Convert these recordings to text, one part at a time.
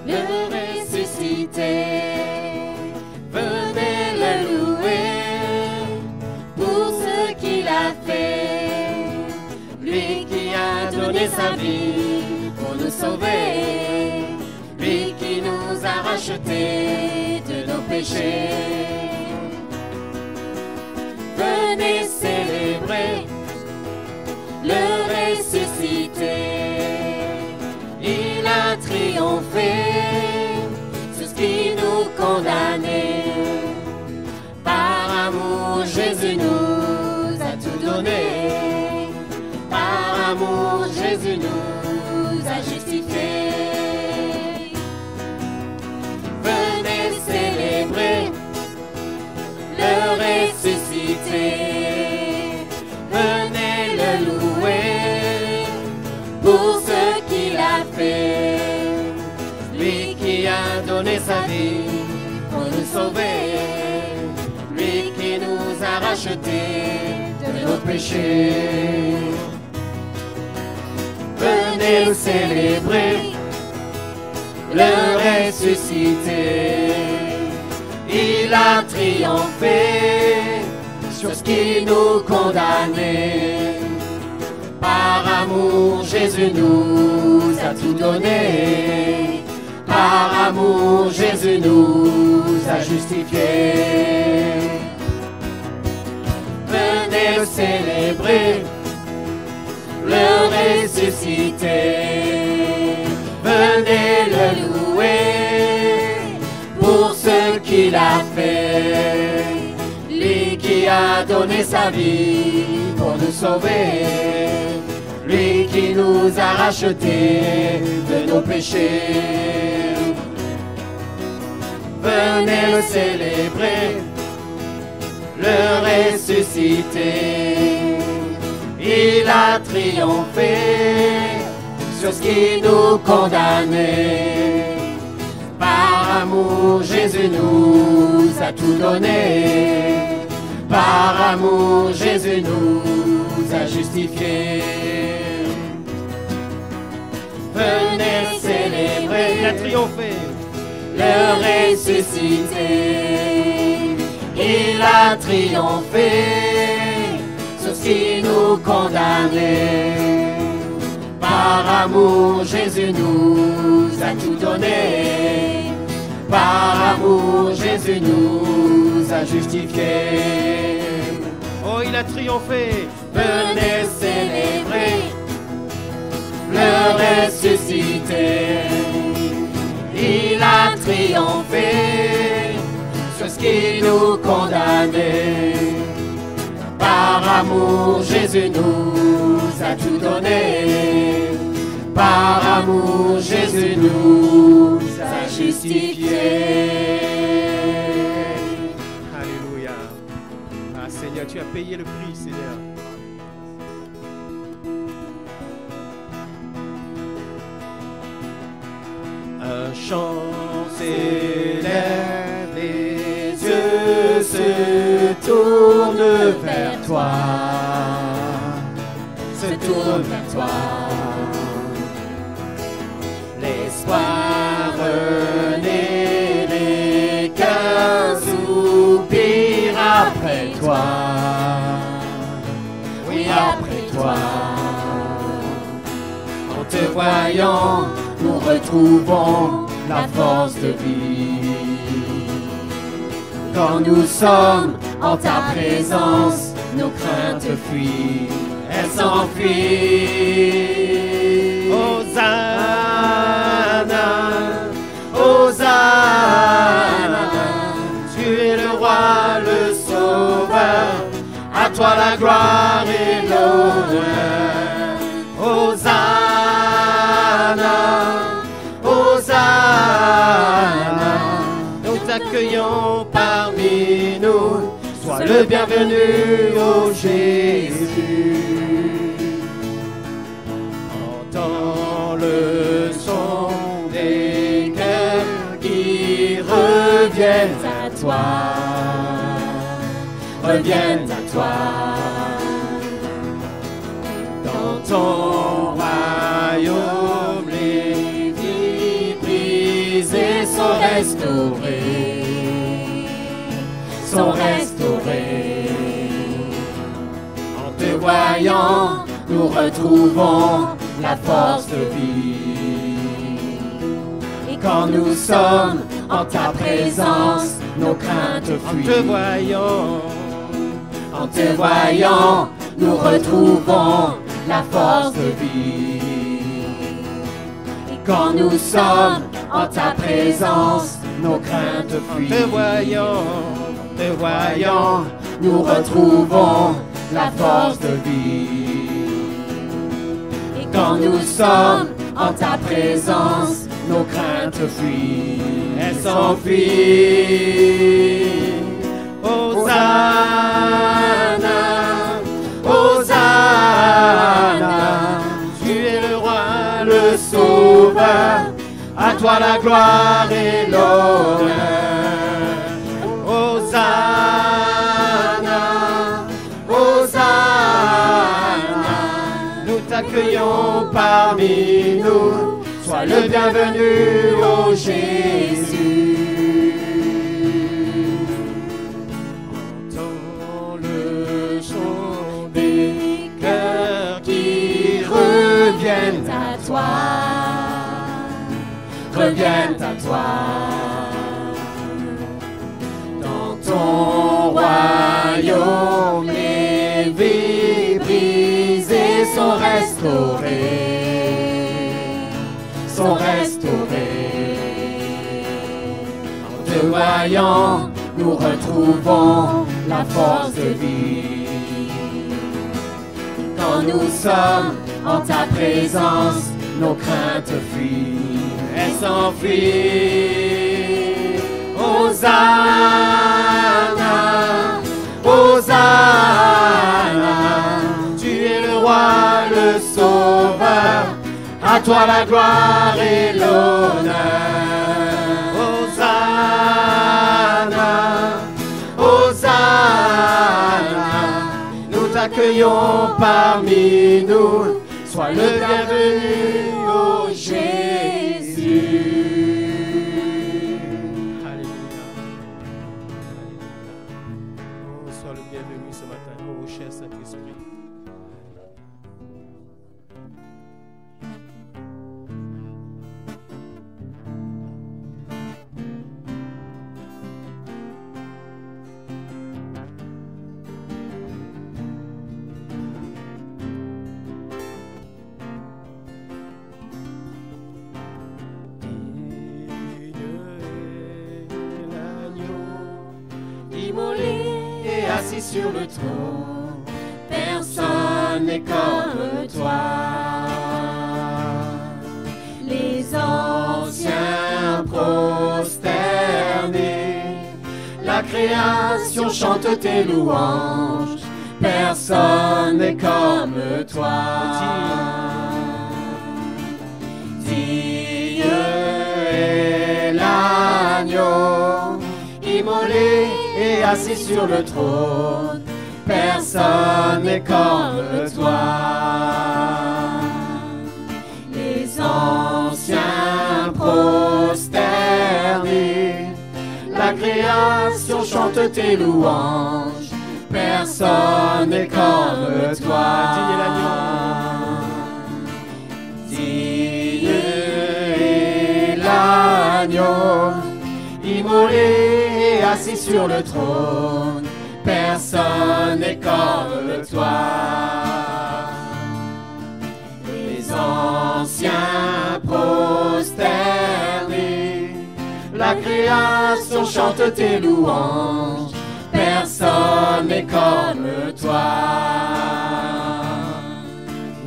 le ressuscité. Venez le louer pour ce qu'il a fait. Lui qui a donné sa vie pour nous sauver. Lui qui nous a rachetés de nos péchés. Venez célébrer le ressuscité. Il a triomphé sur ce qui nous condamnait. Par amour, Jésus nous a tout donné. Par amour, Jésus nous a justifiés. Venez célébrer le ressuscité. Venez le louer pour ce qu'il a fait. Lui qui a donné sa vie pour nous sauver. Lui qui nous a rachetés de nos péchés. Venez le célébrer, le ressuscité. Il a triomphé sur ce qui nous condamnait. Par amour, Jésus nous a tout donné. Par amour, Jésus nous a justifiés. Venez le célébrer, le ressuscité. Venez le louer pour ce qu'il a fait. Lui qui a donné sa vie pour nous sauver. Lui qui nous a rachetés de nos péchés. Venez le célébrer, le ressuscité. Il a triomphé sur ce qui nous condamnait. Par amour, Jésus nous a tout donné. Par amour, Jésus nous a justifiés. Venez célébrer, Il a triomphé. le ressuscité. Il a triomphé sur ce qui nous condamnait. Par amour, Jésus nous a tout donné. Par amour, Jésus nous a justifiés. Oh, il a triomphé. Venez célébrer le ressuscité. Il a triomphé sur ce qui nous condamnait. Par amour, Jésus nous a tout donné. Par amour, Jésus nous a justifiés. Alléluia. Ah Seigneur, tu as payé le prix, Seigneur. Un chant s'élève, les yeux se tournent vers toi. Se tournent vers toi. L'espoir renaît, les cœurs soupirent après toi. Oui, après toi. En te voyant, nous retrouvons la force de vie. Quand nous sommes en ta présence, nos craintes fuient, elles s'enfuient. Hosanna, Hosanna, tu es le roi, le sauveur, à toi la gloire et l'honneur. Hosanna, Hosanna, nous t'accueillons parmi nous, sois le bienvenu, ô Jésus. Entends le son des cœurs qui reviennent à toi, reviennent à toi. Dans ton royaume, les vies brisées voyant, nous retrouvons la force de vie. Et quand nous sommes en ta présence, nos craintes fuient. En te voyant, nous retrouvons la force de vie. Et quand nous sommes en ta présence, nos craintes fuient. En te voyant, nous retrouvons la force de vie. Et quand nous sommes en ta présence, nos craintes fuient. Elles s'enfuient. Hosanna, Hosanna, tu es le roi, le sauveur, à toi la gloire et l'honneur. Hosanna, Hosanna, nous t'accueillons parmi nous, sois le bienvenu, ô Jésus. Reviennent à toi, reviennent à toi. Dans ton royaume, les vies brisées sont restaurées, sont restaurées. En te voyant, nous retrouvons la force de vie. Quand nous sommes en ta présence, nos craintes fuient, elles s'enfuient. Hosanna, Hosanna, tu es le roi, le sauveur, à toi la gloire et l'honneur. Hosanna, Hosanna, nous t'accueillons parmi nous, sois le bienvenu, ô Jésus. Alléluia. Oh, sois le bienvenu ce matin, ô cher Saint-Esprit. Assis sur le trône, personne n'est comme toi. Les anciens prosternés, la création chante tes louanges, personne n'est comme toi. Dieu est l'agneau, immolé et assis sur le trône, personne n'est comme toi. Les anciens prosternés, la création chante tes louanges, personne n'est comme toi. Digne est l'agneau, immolé et assis sur le trône, personne n'est comme toi. Les anciens prosternés, la création chante tes louanges, personne n'est comme toi.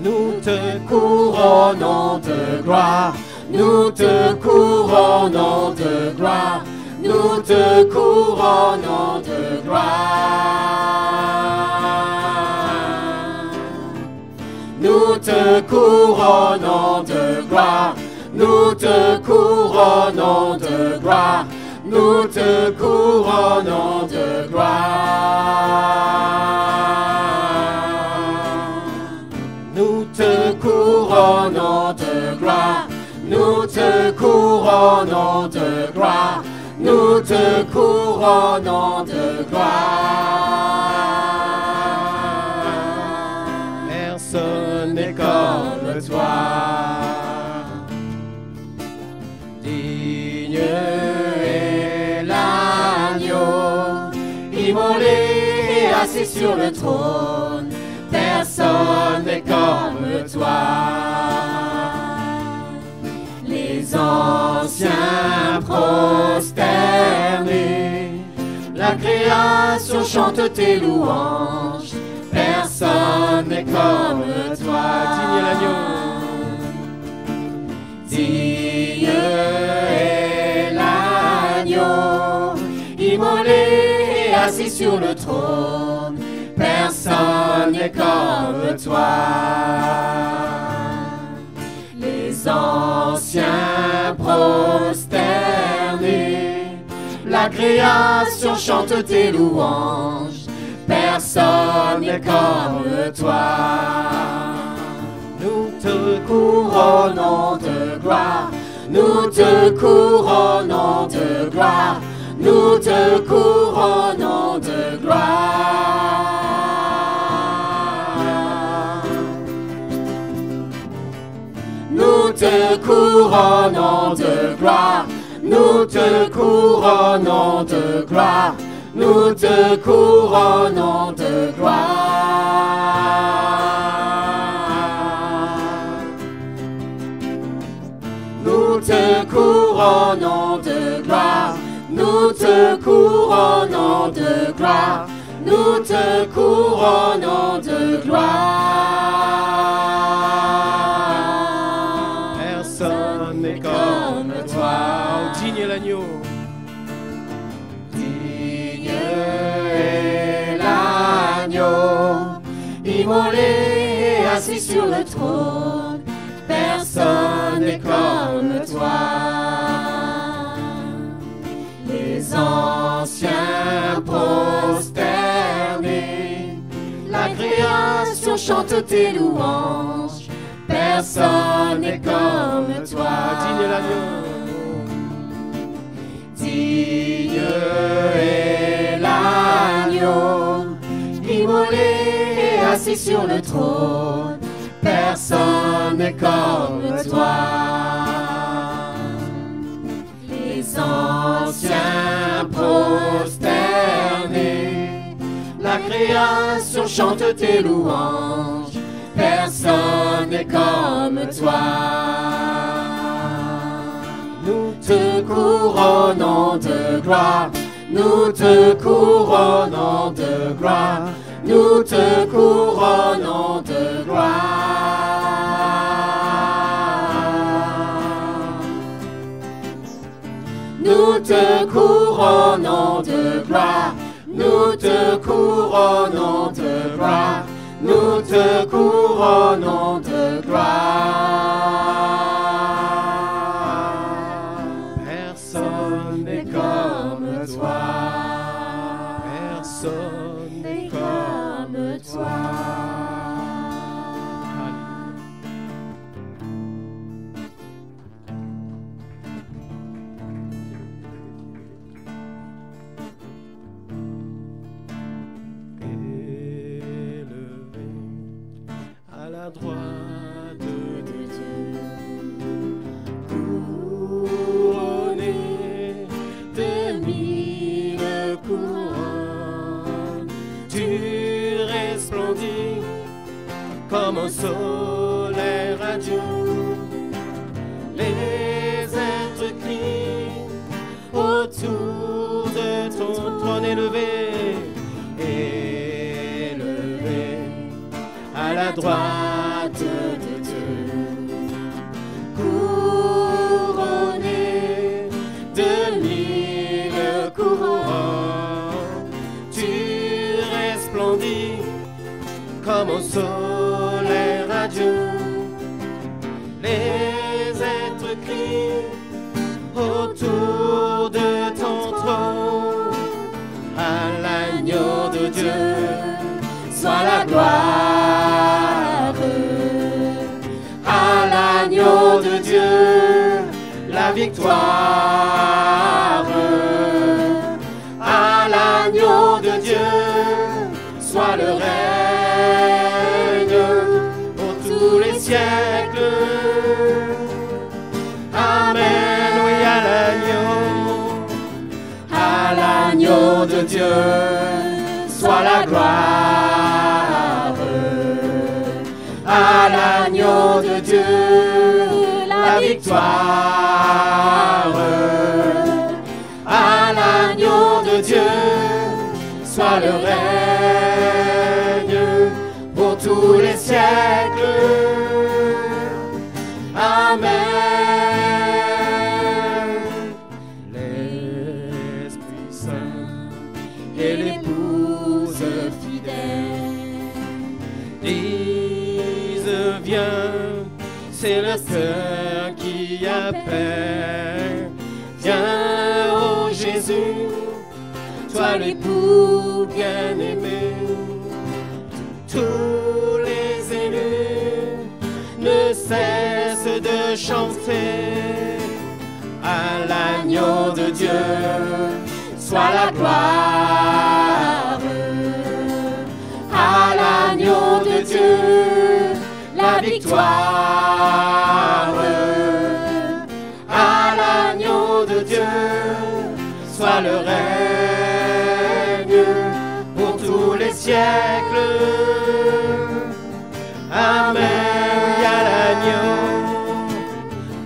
Nous te couronnons de gloire, nous te couronnons de gloire, nous te couronnons de gloire. Nous te couronnons de gloire, nous te couronnons de gloire, nous te couronnons de gloire. Nous te couronnons de gloire, nous te couronnons de gloire, nous te couronnons de gloire. comme toi. Digne est l'agneau, immolé et assis sur le trône. Personne n'est comme toi. Les anciens prosternés, la création chante tes louanges. Personne n'est comme toi. Digne l'agneau. Digne est l'agneau, immolé et assis sur le trône. Personne n'est comme toi. Les anciens prosternés, la création chante tes louanges. Personne n'est comme toi. Nous te couronnons de gloire. Nous te couronnons de gloire. Nous te couronnons de gloire. Nous te couronnons de gloire. Nous te couronnons de gloire. Nous te couronnons de gloire. Nous te couronnons de gloire. Nous te couronnons de gloire. Nous te couronnons de gloire. Personne n'est comme toi. Oh, digne l'agneau. Digne est l'agneau, immolé et assis sur le trône. Personne n'est comme toi. Les anciens prosternés, la création chante tes louanges. Personne n'est comme toi. Digne l'agneau. Digne est l'agneau, immolé et assis sur le trône. Personne n'est comme toi. Les anciens prosternés, la création chante tes louanges. Personne n'est comme toi. Nous te couronnons de gloire. Nous te couronnons de gloire. Nous te couronnons de gloire. Nous te couronnons de gloire. Nous te couronnons de gloire. Nous te couronnons de gloire. Personne n'est comme toi. Personne n'est comme toi. À droite de Dieu, couronné de 1000 couronnes, tu resplendis comme un soleil radieux. Les êtres crient autour de ton trône élevé, élevé à la droite de Dieu, couronné de 1000 couronnes, tu resplendis comme un soleil radieux. Les êtres crient autour de ton trône, à l'agneau de Dieu soit la gloire. À l'agneau de Dieu la victoire. À l'agneau de Dieu soit le règne pour tous les siècles. de Dieu, soit la gloire. À l'agneau de Dieu, la victoire. À l'agneau de Dieu, soit le règne pour tous les siècles. Amen. L'Esprit Saint et l'épouse fidèle disent viens, c'est le cœur qui appelle. Viens, ô Jésus, toi l'époux bien-aimé. Tous les élus ne cessent de chanter. À l'agneau de Dieu, soit la gloire. À l'agneau de Dieu, la victoire. À l'agneau de Dieu, soit le règne pour tous les siècles. Amen. Oui,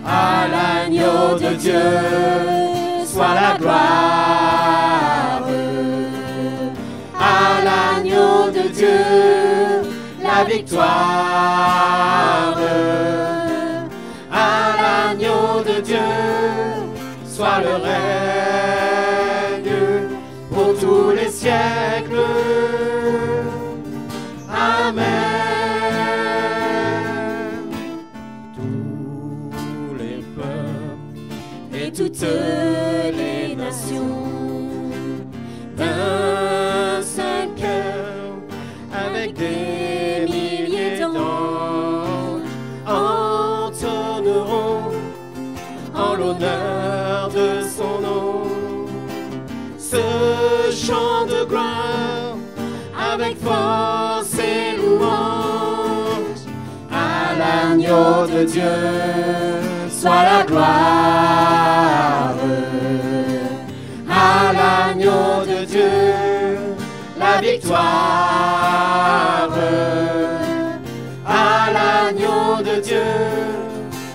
à l'agneau de Dieu, soit la gloire. À l'agneau de Dieu, la victoire. À l'agneau de Dieu, soit le règne pour tous les siècles. Amen. Tous les peuples et toutes les nations, d'un seul cœur, avec des milliers d'anges, entonneront en l'honneur de son nom ce chant de gloire avec force et louange. À l'agneau de Dieu, soit la gloire. À l'agneau de Dieu, la victoire. À l'agneau de Dieu,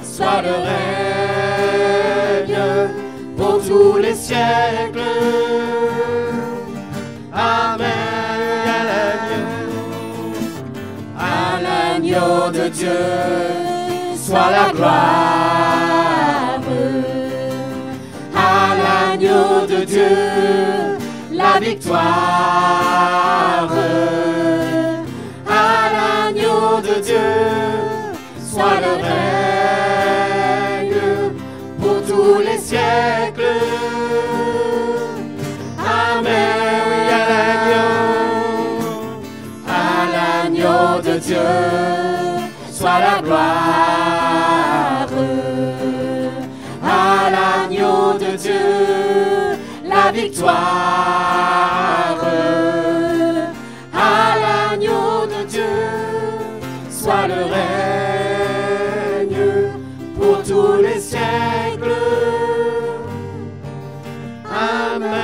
soit le règne pour tous les siècles. Amen. À l'agneau de Dieu, soit la gloire. À l'agneau de Dieu, la victoire. À l'agneau de Dieu, soit le règne pour tous les siècles. Amen. Oui, à l'agneau de Dieu, soit la gloire. À l'agneau de Dieu, la victoire. À l'agneau de Dieu, soit le règne pour tous les siècles. Amen.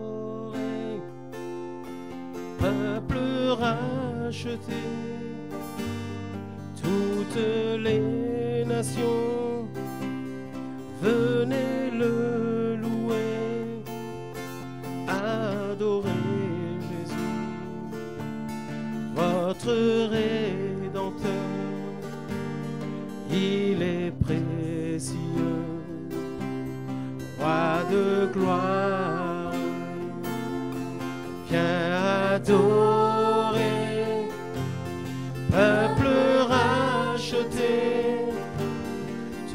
Adorez, peuple racheté, toutes les nations, venez le louer, adorez Jésus, votre Rédempteur, il est précieux, roi de gloire, viens adorer, peuple racheté,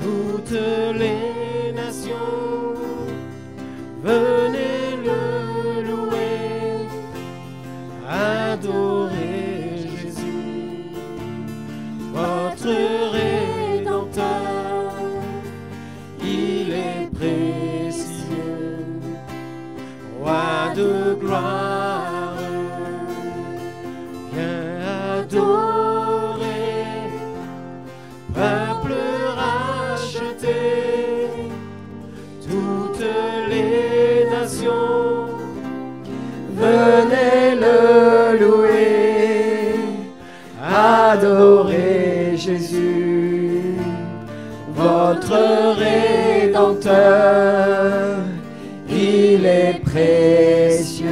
toutes les nations, venez le louer, adorer Jésus, votre Rédempteur, il est précieux, louer, adorez Jésus, votre Rédempteur, il est précieux,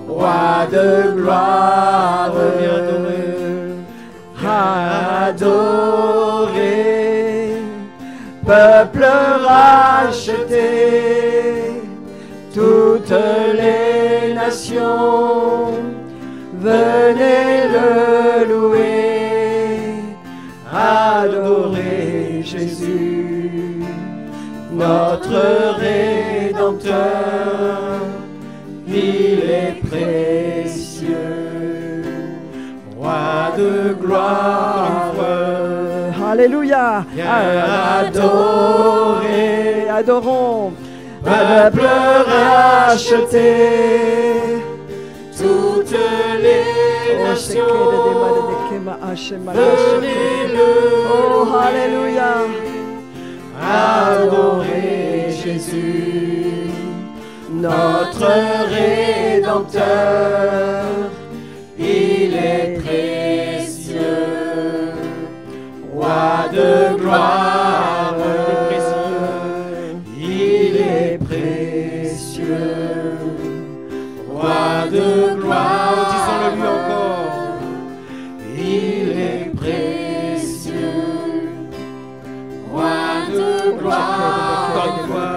roi de gloire, adorez, peuple racheté, toutes les nations, venez le louer, adorez Jésus, notre Rédempteur, il est précieux, roi de gloire. Alléluia, adorez, adorons, peuple racheté, toutes les nations, venez-le, oh alléluia, adorez Jésus, notre Rédempteur, il est précieux, roi de gloire, il est précieux, roi de gloire, disons-le lui encore. il est précieux, roi de gloire, Encore une fois.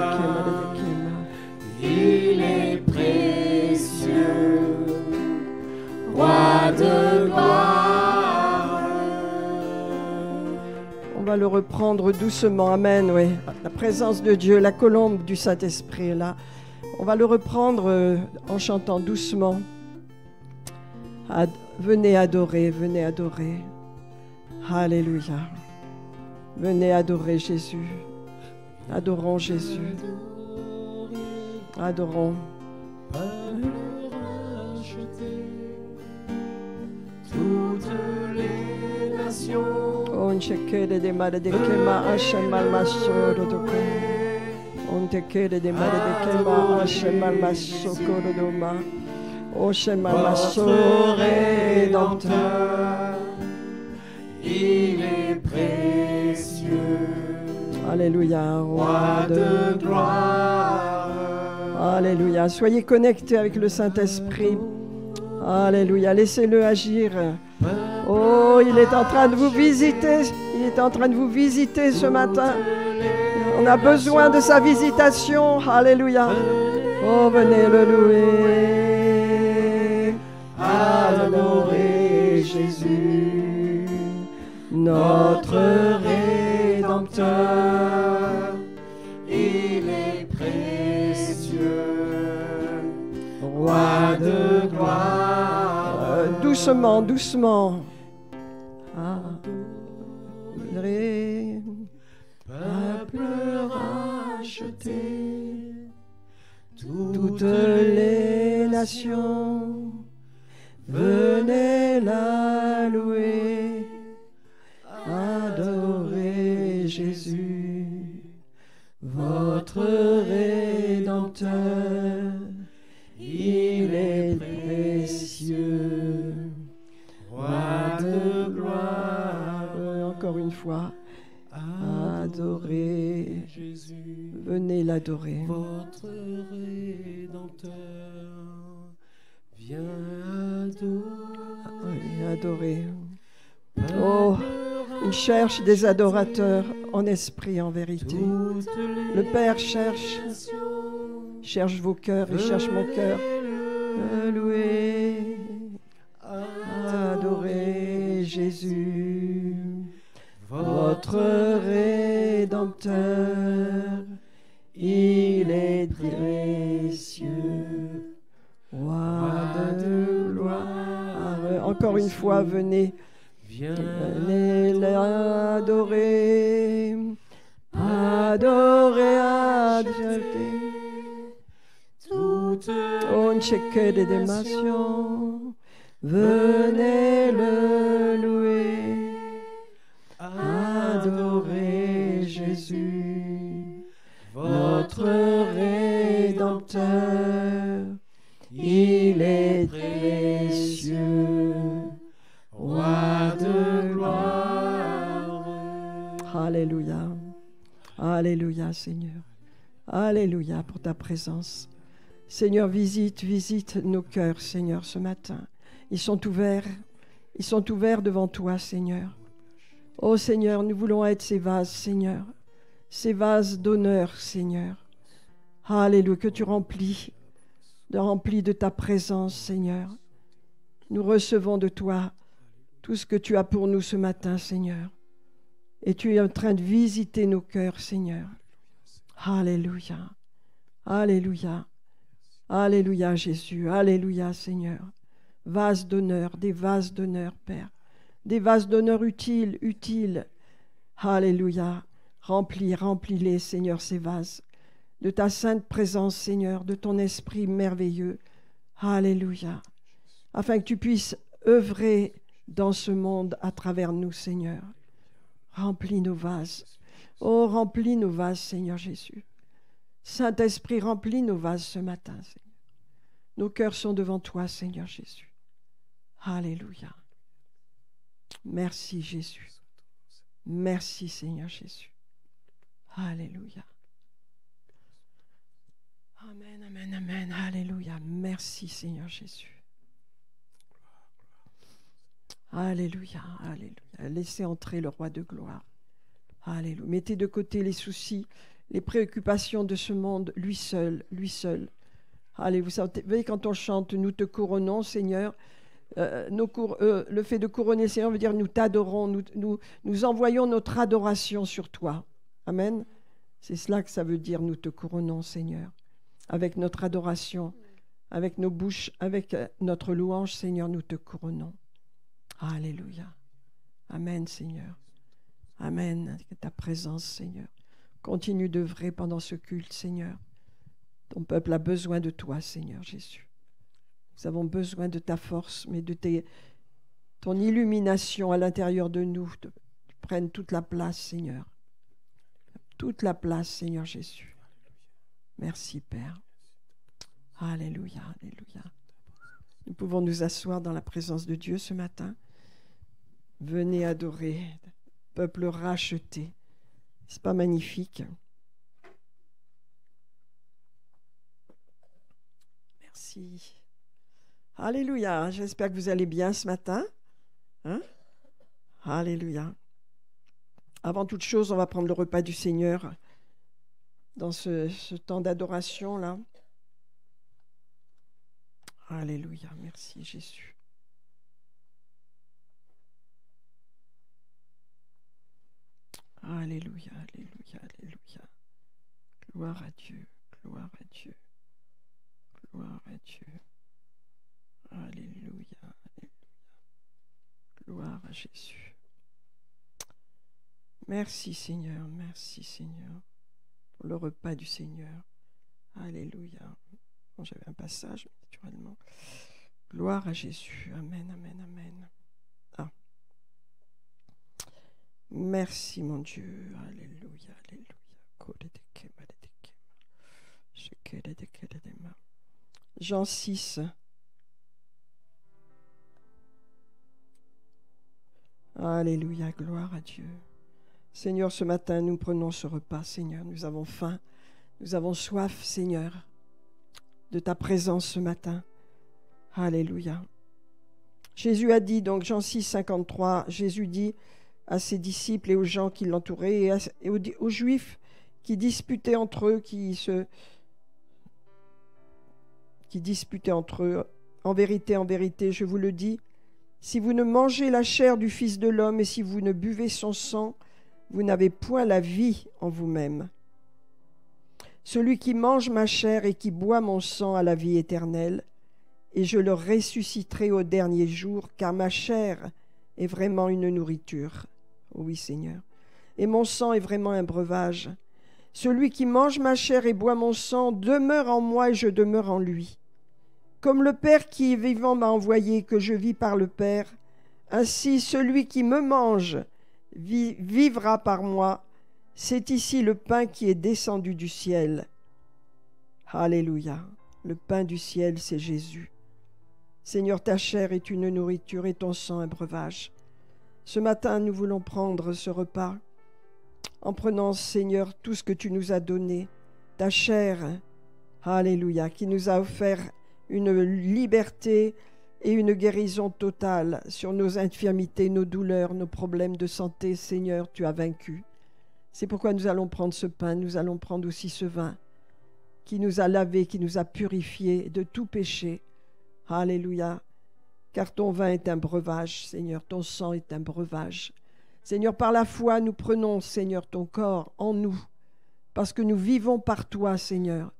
il est précieux, roi de gloire. On va le reprendre doucement, amen, oui. La présence de Dieu, la colombe du Saint-Esprit est là. On va le reprendre en chantant doucement. Venez adorer, venez adorer. Alléluia. Venez adorer Jésus. Adorons Jésus. Adorons. Toutes les nations, On chekele de mare de kema ashemal masoro doko. On tekele de mare de kema ashemal masokoro doma. O shemal votre masoro Rédempteur, il est précieux, Alléluia. roi de gloire. Alléluia. Soyez connectés avec le Saint-Esprit. Alléluia. Laissez-le agir. Oh, il est en train de vous visiter. Il est en train de vous visiter ce matin. On a besoin de sa visitation. Alléluia. Oh, venez le louer. Adorez Jésus, notre Rédempteur, il est précieux, roi de gloire. Doucement, doucement. Adorez. Peuple racheté, Toutes les nations, venez la louer, adorez Jésus, votre Rédempteur, il est précieux, roi de gloire. Encore une fois, adorez Jésus, venez l'adorer. votre Rédempteur, viens adorer. Oui, adorer. Oh, il cherche des adorateurs en esprit, en vérité. Le Père cherche vos cœurs, il cherche mon cœur. Louer, adorer Jésus, votre Rédempteur, il est précieux, roi de gloire. Encore une fois, venez l'adorer, adorer, adorer. On check des nations, venez le louer, adorer Jésus, votre Rédempteur, il il est précieux, Roi de gloire. Alléluia. Alléluia, Seigneur. Alléluia pour ta présence. Seigneur, visite nos cœurs, Seigneur, ce matin. Ils sont ouverts devant toi, Seigneur. Oh Seigneur, nous voulons être ces vases, Seigneur. Ces vases d'honneur, Seigneur. Alléluia, que tu remplis de ta présence, Seigneur. Nous recevons de toi tout ce que tu as pour nous ce matin, Seigneur. Et tu es en train de visiter nos cœurs, Seigneur. Alléluia. Alléluia. Alléluia, Jésus. Alléluia, Seigneur. Vases d'honneur, des vases d'honneur, Père. Des vases d'honneur utiles. Alléluia. Remplis-les, Seigneur, ces vases. De ta sainte présence, Seigneur, de ton esprit merveilleux. Alléluia. Afin que tu puisses œuvrer dans ce monde à travers nous, Seigneur. Remplis nos vases. Oh, remplis nos vases, Seigneur Jésus. Saint-Esprit, remplis nos vases ce matin, Seigneur. Nos cœurs sont devant toi, Seigneur Jésus. Alléluia. Merci, Jésus. Merci, Seigneur Jésus. Alléluia. Amen, amen, amen. Alléluia. Merci, Seigneur Jésus. Alléluia, alléluia. Laissez entrer le roi de gloire. Alléluia. Mettez de côté les soucis, les préoccupations de ce monde, lui seul, lui seul. Allez, vous savez, quand on chante, nous te couronnons, Seigneur. Le fait de couronner, Seigneur, veut dire nous t'adorons, nous envoyons notre adoration sur toi. Amen. C'est cela que ça veut dire, nous te couronnons, Seigneur. Avec notre adoration, avec nos bouches, avec notre louange, Seigneur, nous te couronnons. Alléluia. Amen, Seigneur. Amen. Que ta présence, Seigneur, continue d'œuvrer pendant ce culte, Seigneur. Ton peuple a besoin de toi, Seigneur Jésus. Nous avons besoin de ta force, mais de ton illumination à l'intérieur de nous. Tu prennes toute la place, Seigneur. Toute la place, Seigneur Jésus. Merci, Père. Alléluia, alléluia. Nous pouvons nous asseoir dans la présence de Dieu ce matin. Venez adorer, peuple racheté. C'est pas magnifique? Merci. Alléluia. J'espère que vous allez bien ce matin. Hein? Alléluia. Avant toute chose, on va prendre le repas du Seigneur dans ce temps d'adoration-là. Alléluia. Merci, Jésus. Alléluia, alléluia, alléluia. Gloire à Dieu, gloire à Dieu, gloire à Dieu. Alléluia, alléluia. Gloire à Jésus. Merci Seigneur, pour le repas du Seigneur. Alléluia. Bon, j'avais un passage, naturellement. Gloire à Jésus. Amen, amen, amen. Ah. Merci mon Dieu. Alléluia, alléluia. Jean 6. Alléluia, gloire à Dieu. Seigneur, ce matin, nous prenons ce repas, Seigneur. Nous avons faim, nous avons soif, Seigneur, de ta présence ce matin. Alléluia. Jésus a dit, donc Jean 6, 53, Jésus dit à ses disciples et aux gens qui l'entouraient et aux Juifs qui disputaient entre eux, qui disputaient entre eux, en vérité, je vous le dis, si vous ne mangez la chair du Fils de l'homme et si vous ne buvez son sang, vous n'avez point la vie en vous-même. Celui qui mange ma chair et qui boit mon sang a la vie éternelle, et je le ressusciterai au dernier jour, car ma chair est vraiment une nourriture. Oui, Seigneur. Et mon sang est vraiment un breuvage. Celui qui mange ma chair et boit mon sang demeure en moi et je demeure en lui. Comme le Père qui est vivant m'a envoyé, que je vis par le Père, ainsi celui qui me mange vivra par moi. C'est ici le pain qui est descendu du ciel. Alléluia. Le pain du ciel, c'est Jésus. Seigneur, ta chair est une nourriture et ton sang un breuvage. Ce matin, nous voulons prendre ce repas en prenant, Seigneur, tout ce que tu nous as donné, ta chair, alléluia, qui nous a offert une liberté et une guérison totale sur nos infirmités, nos douleurs, nos problèmes de santé. Seigneur, tu as vaincu. C'est pourquoi nous allons prendre ce pain, nous allons prendre aussi ce vin qui nous a lavés, qui nous a purifiés de tout péché. Alléluia. Car ton vin est un breuvage, Seigneur, ton sang est un breuvage. Seigneur, par la foi, nous prenons, Seigneur, ton corps en nous, parce que nous vivons par toi, Seigneur.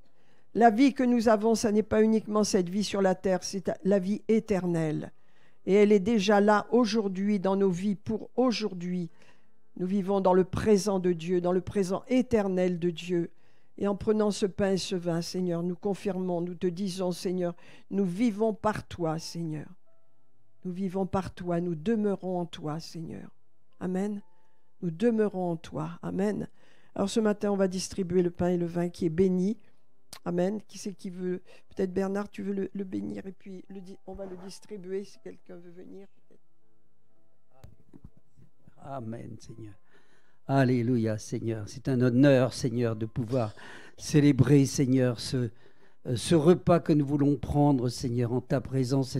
La vie que nous avons, ce n'est pas uniquement cette vie sur la terre, c'est la vie éternelle. Et elle est déjà là aujourd'hui dans nos vies, pour aujourd'hui. Nous vivons dans le présent de Dieu, dans le présent éternel de Dieu. Et en prenant ce pain et ce vin, Seigneur, nous confirmons, nous te disons, Seigneur, nous vivons par toi, Seigneur. Nous vivons par toi, nous demeurons en toi, Seigneur. Amen. Nous demeurons en toi. Amen. Alors ce matin, on va distribuer le pain et le vin qui est béni. Amen. Qui c'est qui veut? Peut-être Bernard, tu veux le bénir et puis on va le distribuer si quelqu'un veut venir. Amen, Seigneur. Alléluia, Seigneur. C'est un honneur, Seigneur, de pouvoir célébrer, Seigneur, ce repas que nous voulons prendre, Seigneur, en ta présence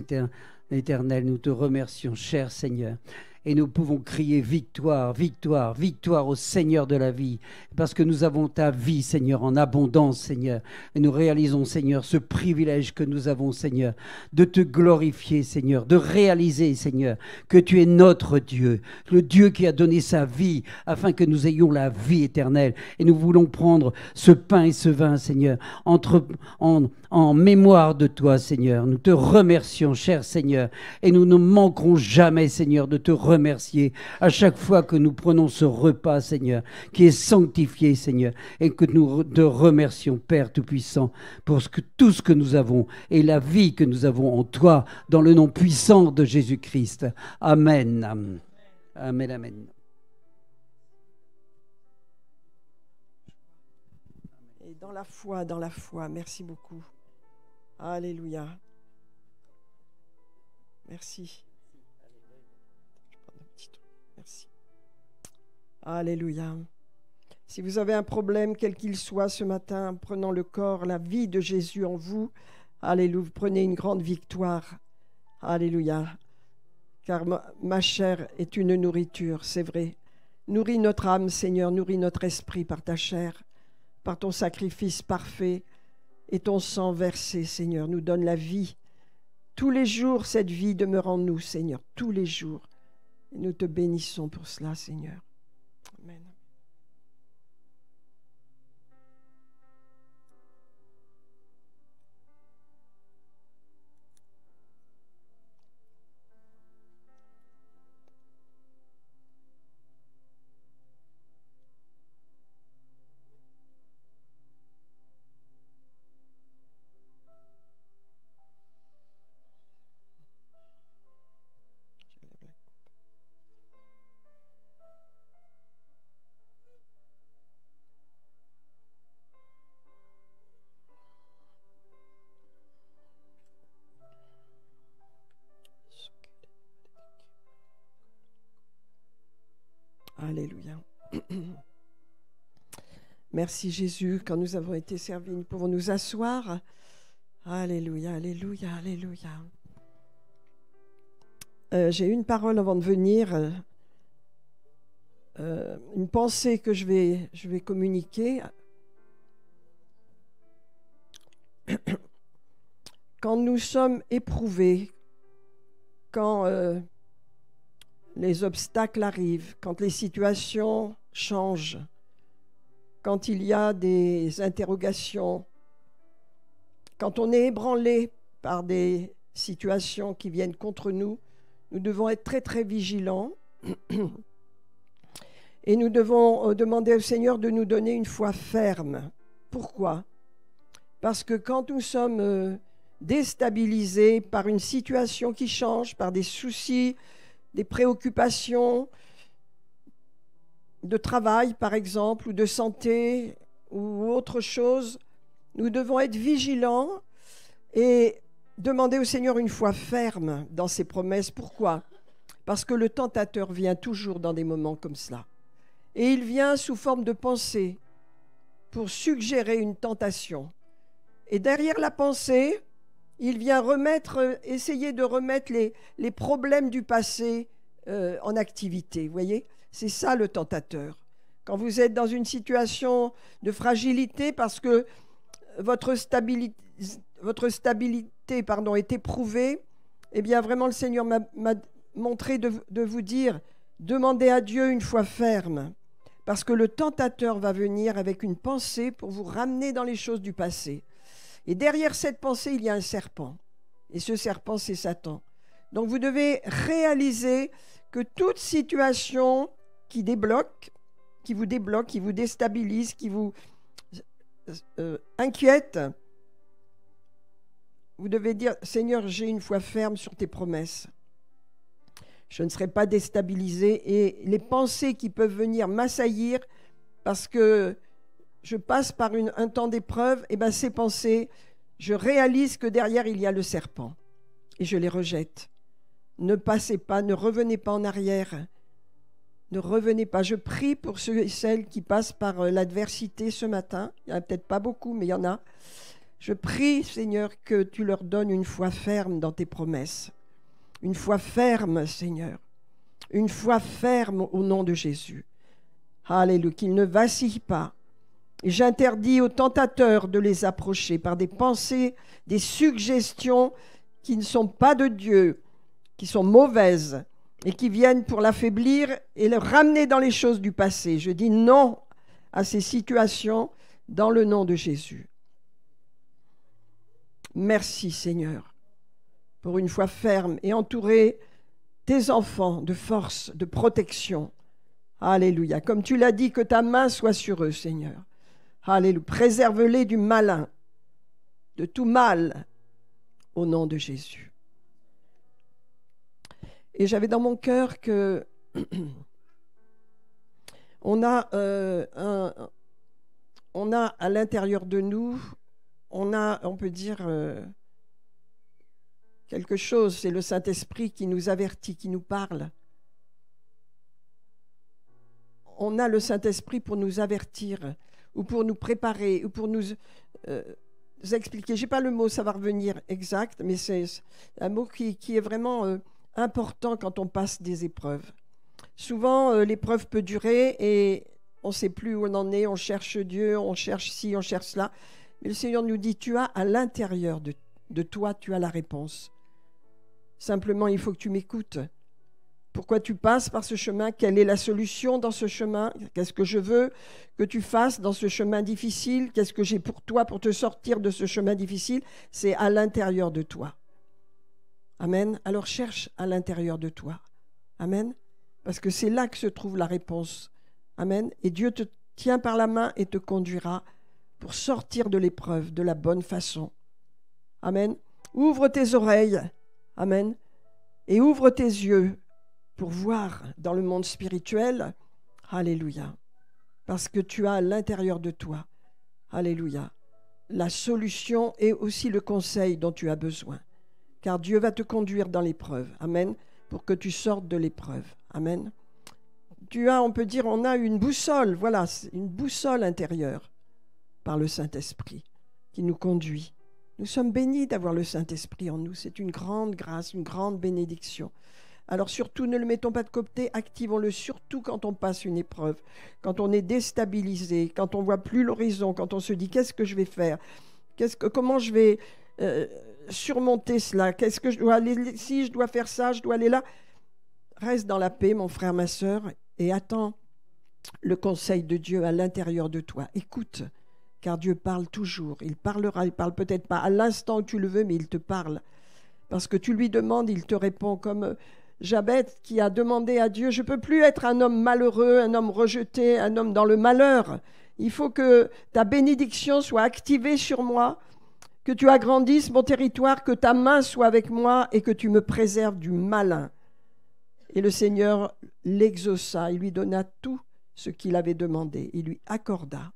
éternelle. Nous te remercions, cher Seigneur. Et nous pouvons crier victoire, victoire, victoire au Seigneur de la vie. Parce que nous avons ta vie, Seigneur, en abondance, Seigneur. Et nous réalisons, Seigneur, ce privilège que nous avons, Seigneur, de te glorifier, Seigneur, de réaliser, Seigneur, que tu es notre Dieu, le Dieu qui a donné sa vie afin que nous ayons la vie éternelle. Et nous voulons prendre ce pain et ce vin, Seigneur, en mémoire de toi, Seigneur. Nous te remercions, cher Seigneur, et nous ne manquerons jamais, Seigneur, de te remercier à chaque fois que nous prenons ce repas, Seigneur, qui est sanctifié, Seigneur, et que nous te remercions, Père Tout-Puissant, pour tout ce que nous avons et la vie que nous avons en toi, dans le nom puissant de Jésus-Christ. Amen. Amen, amen. Et dans la foi, merci beaucoup. Alléluia. Merci. Merci. Alléluia. Si vous avez un problème, quel qu'il soit ce matin, prenant le corps, la vie de Jésus en vous, alléluia, vous prenez une grande victoire. Alléluia. Car ma chair est une nourriture, c'est vrai. Nourris notre âme, Seigneur, nourris notre esprit par ta chair, par ton sacrifice parfait et ton sang versé, Seigneur, nous donne la vie. Tous les jours, cette vie demeure en nous, Seigneur, tous les jours. Et nous te bénissons pour cela, Seigneur. Amen. Alléluia. Merci Jésus, quand nous avons été servis, nous pouvons nous asseoir. Alléluia, alléluia, alléluia. J'ai une parole avant de venir, une pensée que je vais communiquer. Quand nous sommes éprouvés, quand les obstacles arrivent, quand les situations changent, quand il y a des interrogations, quand on est ébranlé par des situations qui viennent contre nous, nous devons être très très vigilants et nous devons demander au Seigneur de nous donner une foi ferme. Pourquoi? Parce que quand nous sommes déstabilisés par une situation qui change, par des soucis, des préoccupations de travail, par exemple, ou de santé, ou autre chose, nous devons être vigilants et demander au Seigneur une foi ferme dans ses promesses. Pourquoi ? Parce que le tentateur vient toujours dans des moments comme cela. Et il vient sous forme de pensée pour suggérer une tentation. Et derrière la pensée, il vient essayer de remettre les problèmes du passé en activité. Vous voyez ? C'est ça le tentateur. Quand vous êtes dans une situation de fragilité parce que votre stabilité est éprouvée, eh bien vraiment le Seigneur m'a montré de vous dire, demandez à Dieu une foi ferme, parce que le tentateur va venir avec une pensée pour vous ramener dans les choses du passé. Et derrière cette pensée, il y a un serpent. Et ce serpent, c'est Satan. Donc vous devez réaliser que toute situation qui vous débloque, qui vous déstabilise, qui vous inquiète, vous devez dire, Seigneur, j'ai une foi ferme sur tes promesses. Je ne serai pas déstabilisé et les pensées qui peuvent venir m'assaillir parce que je passe par un temps d'épreuve, et bien ces pensées, je réalise que derrière il y a le serpent et je les rejette. Ne passez pas, ne revenez pas en arrière. Ne revenez pas. Je prie pour ceux et celles qui passent par l'adversité ce matin. Il n'y en a peut-être pas beaucoup, mais il y en a. Je prie, Seigneur, que tu leur donnes une foi ferme dans tes promesses. Une foi ferme, Seigneur. Une foi ferme au nom de Jésus. Alléluia, qu'ils ne vacillent pas. Et j'interdis aux tentateurs de les approcher par des pensées, des suggestions qui ne sont pas de Dieu, qui sont mauvaises et qui viennent pour l'affaiblir et le ramener dans les choses du passé. Je dis non à ces situations dans le nom de Jésus. Merci Seigneur pour une foi ferme et entourer tes enfants de force, de protection. Alléluia. Comme tu l'as dit, que ta main soit sur eux, Seigneur. Alléluia. Préserve-les du malin, de tout mal, au nom de Jésus. Et j'avais dans mon cœur que on a à l'intérieur de nous, on peut dire quelque chose, c'est le Saint-Esprit qui nous avertit, qui nous parle. On a le Saint-Esprit pour nous avertir, ou pour nous préparer, ou pour nous expliquer. Je n'ai pas le mot, ça va revenir exact, mais c'est un mot qui est vraiment important quand on passe des épreuves. Souvent, l'épreuve peut durer et on ne sait plus où on en est, on cherche Dieu, on cherche ci, on cherche cela. Mais le Seigneur nous dit, tu as à l'intérieur de toi, tu as la réponse. Simplement, il faut que tu m'écoutes. Pourquoi tu passes par ce chemin? Quelle est la solution dans ce chemin? Qu'est-ce que je veux que tu fasses dans ce chemin difficile? Qu'est-ce que j'ai pour toi pour te sortir de ce chemin difficile? C'est à l'intérieur de toi. Amen. Alors cherche à l'intérieur de toi. Amen. Parce que c'est là que se trouve la réponse. Amen. Et Dieu te tient par la main et te conduira pour sortir de l'épreuve de la bonne façon. Amen. Ouvre tes oreilles. Amen. Et ouvre tes yeux pour voir dans le monde spirituel. Alléluia. Parce que tu as à l'intérieur de toi, alléluia, la solution et aussi le conseil dont tu as besoin. Car Dieu va te conduire dans l'épreuve. Amen. Pour que tu sortes de l'épreuve. Amen. On peut dire, on a une boussole, voilà, une boussole intérieure par le Saint-Esprit qui nous conduit. Nous sommes bénis d'avoir le Saint-Esprit en nous. C'est une grande grâce, une grande bénédiction. Alors surtout, ne le mettons pas de côté, activons-le surtout quand on passe une épreuve, quand on est déstabilisé, quand on ne voit plus l'horizon, quand on se dit « qu'est-ce que je vais faire ? Comment je vais surmonter cela ? Qu'est-ce que je dois aller, si je dois faire ça, je dois aller là ?» Reste dans la paix, mon frère, ma sœur, et attends le conseil de Dieu à l'intérieur de toi. Écoute, car Dieu parle toujours. Il parlera, il parle peut-être pas à l'instant où tu le veux, mais il te parle. Parce que tu lui demandes, il te répond comme Jabez qui a demandé à Dieu, je ne peux plus être un homme malheureux, un homme rejeté, un homme dans le malheur. Il faut que ta bénédiction soit activée sur moi, que tu agrandisses mon territoire, que ta main soit avec moi et que tu me préserves du malin. Et le Seigneur l'exauça, il lui donna tout ce qu'il avait demandé, il lui accorda.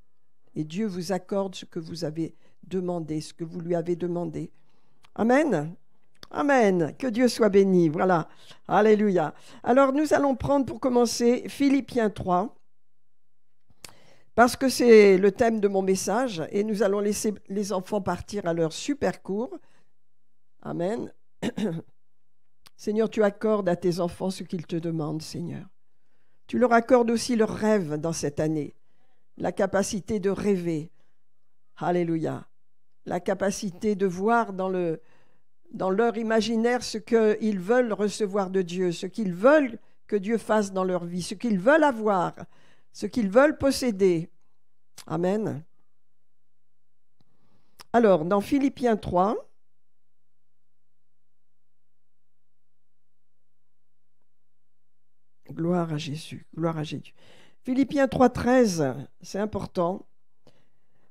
Et Dieu vous accorde ce que vous avez demandé, ce que vous lui avez demandé. Amen. Amen. Que Dieu soit béni. Voilà. Alléluia. Alors, nous allons prendre pour commencer Philippiens 3, parce que c'est le thème de mon message, et nous allons laisser les enfants partir à leur super cours. Amen. Seigneur, tu accordes à tes enfants ce qu'ils te demandent, Seigneur. Tu leur accordes aussi leurs rêves dans cette année, la capacité de rêver. Alléluia. La capacité de voir dans leur imaginaire ce qu'ils veulent recevoir de Dieu, ce qu'ils veulent que Dieu fasse dans leur vie, ce qu'ils veulent avoir, ce qu'ils veulent posséder. Amen. Alors, dans Philippiens 3, gloire à Jésus, gloire à Jésus. Philippiens 3, 13, c'est important.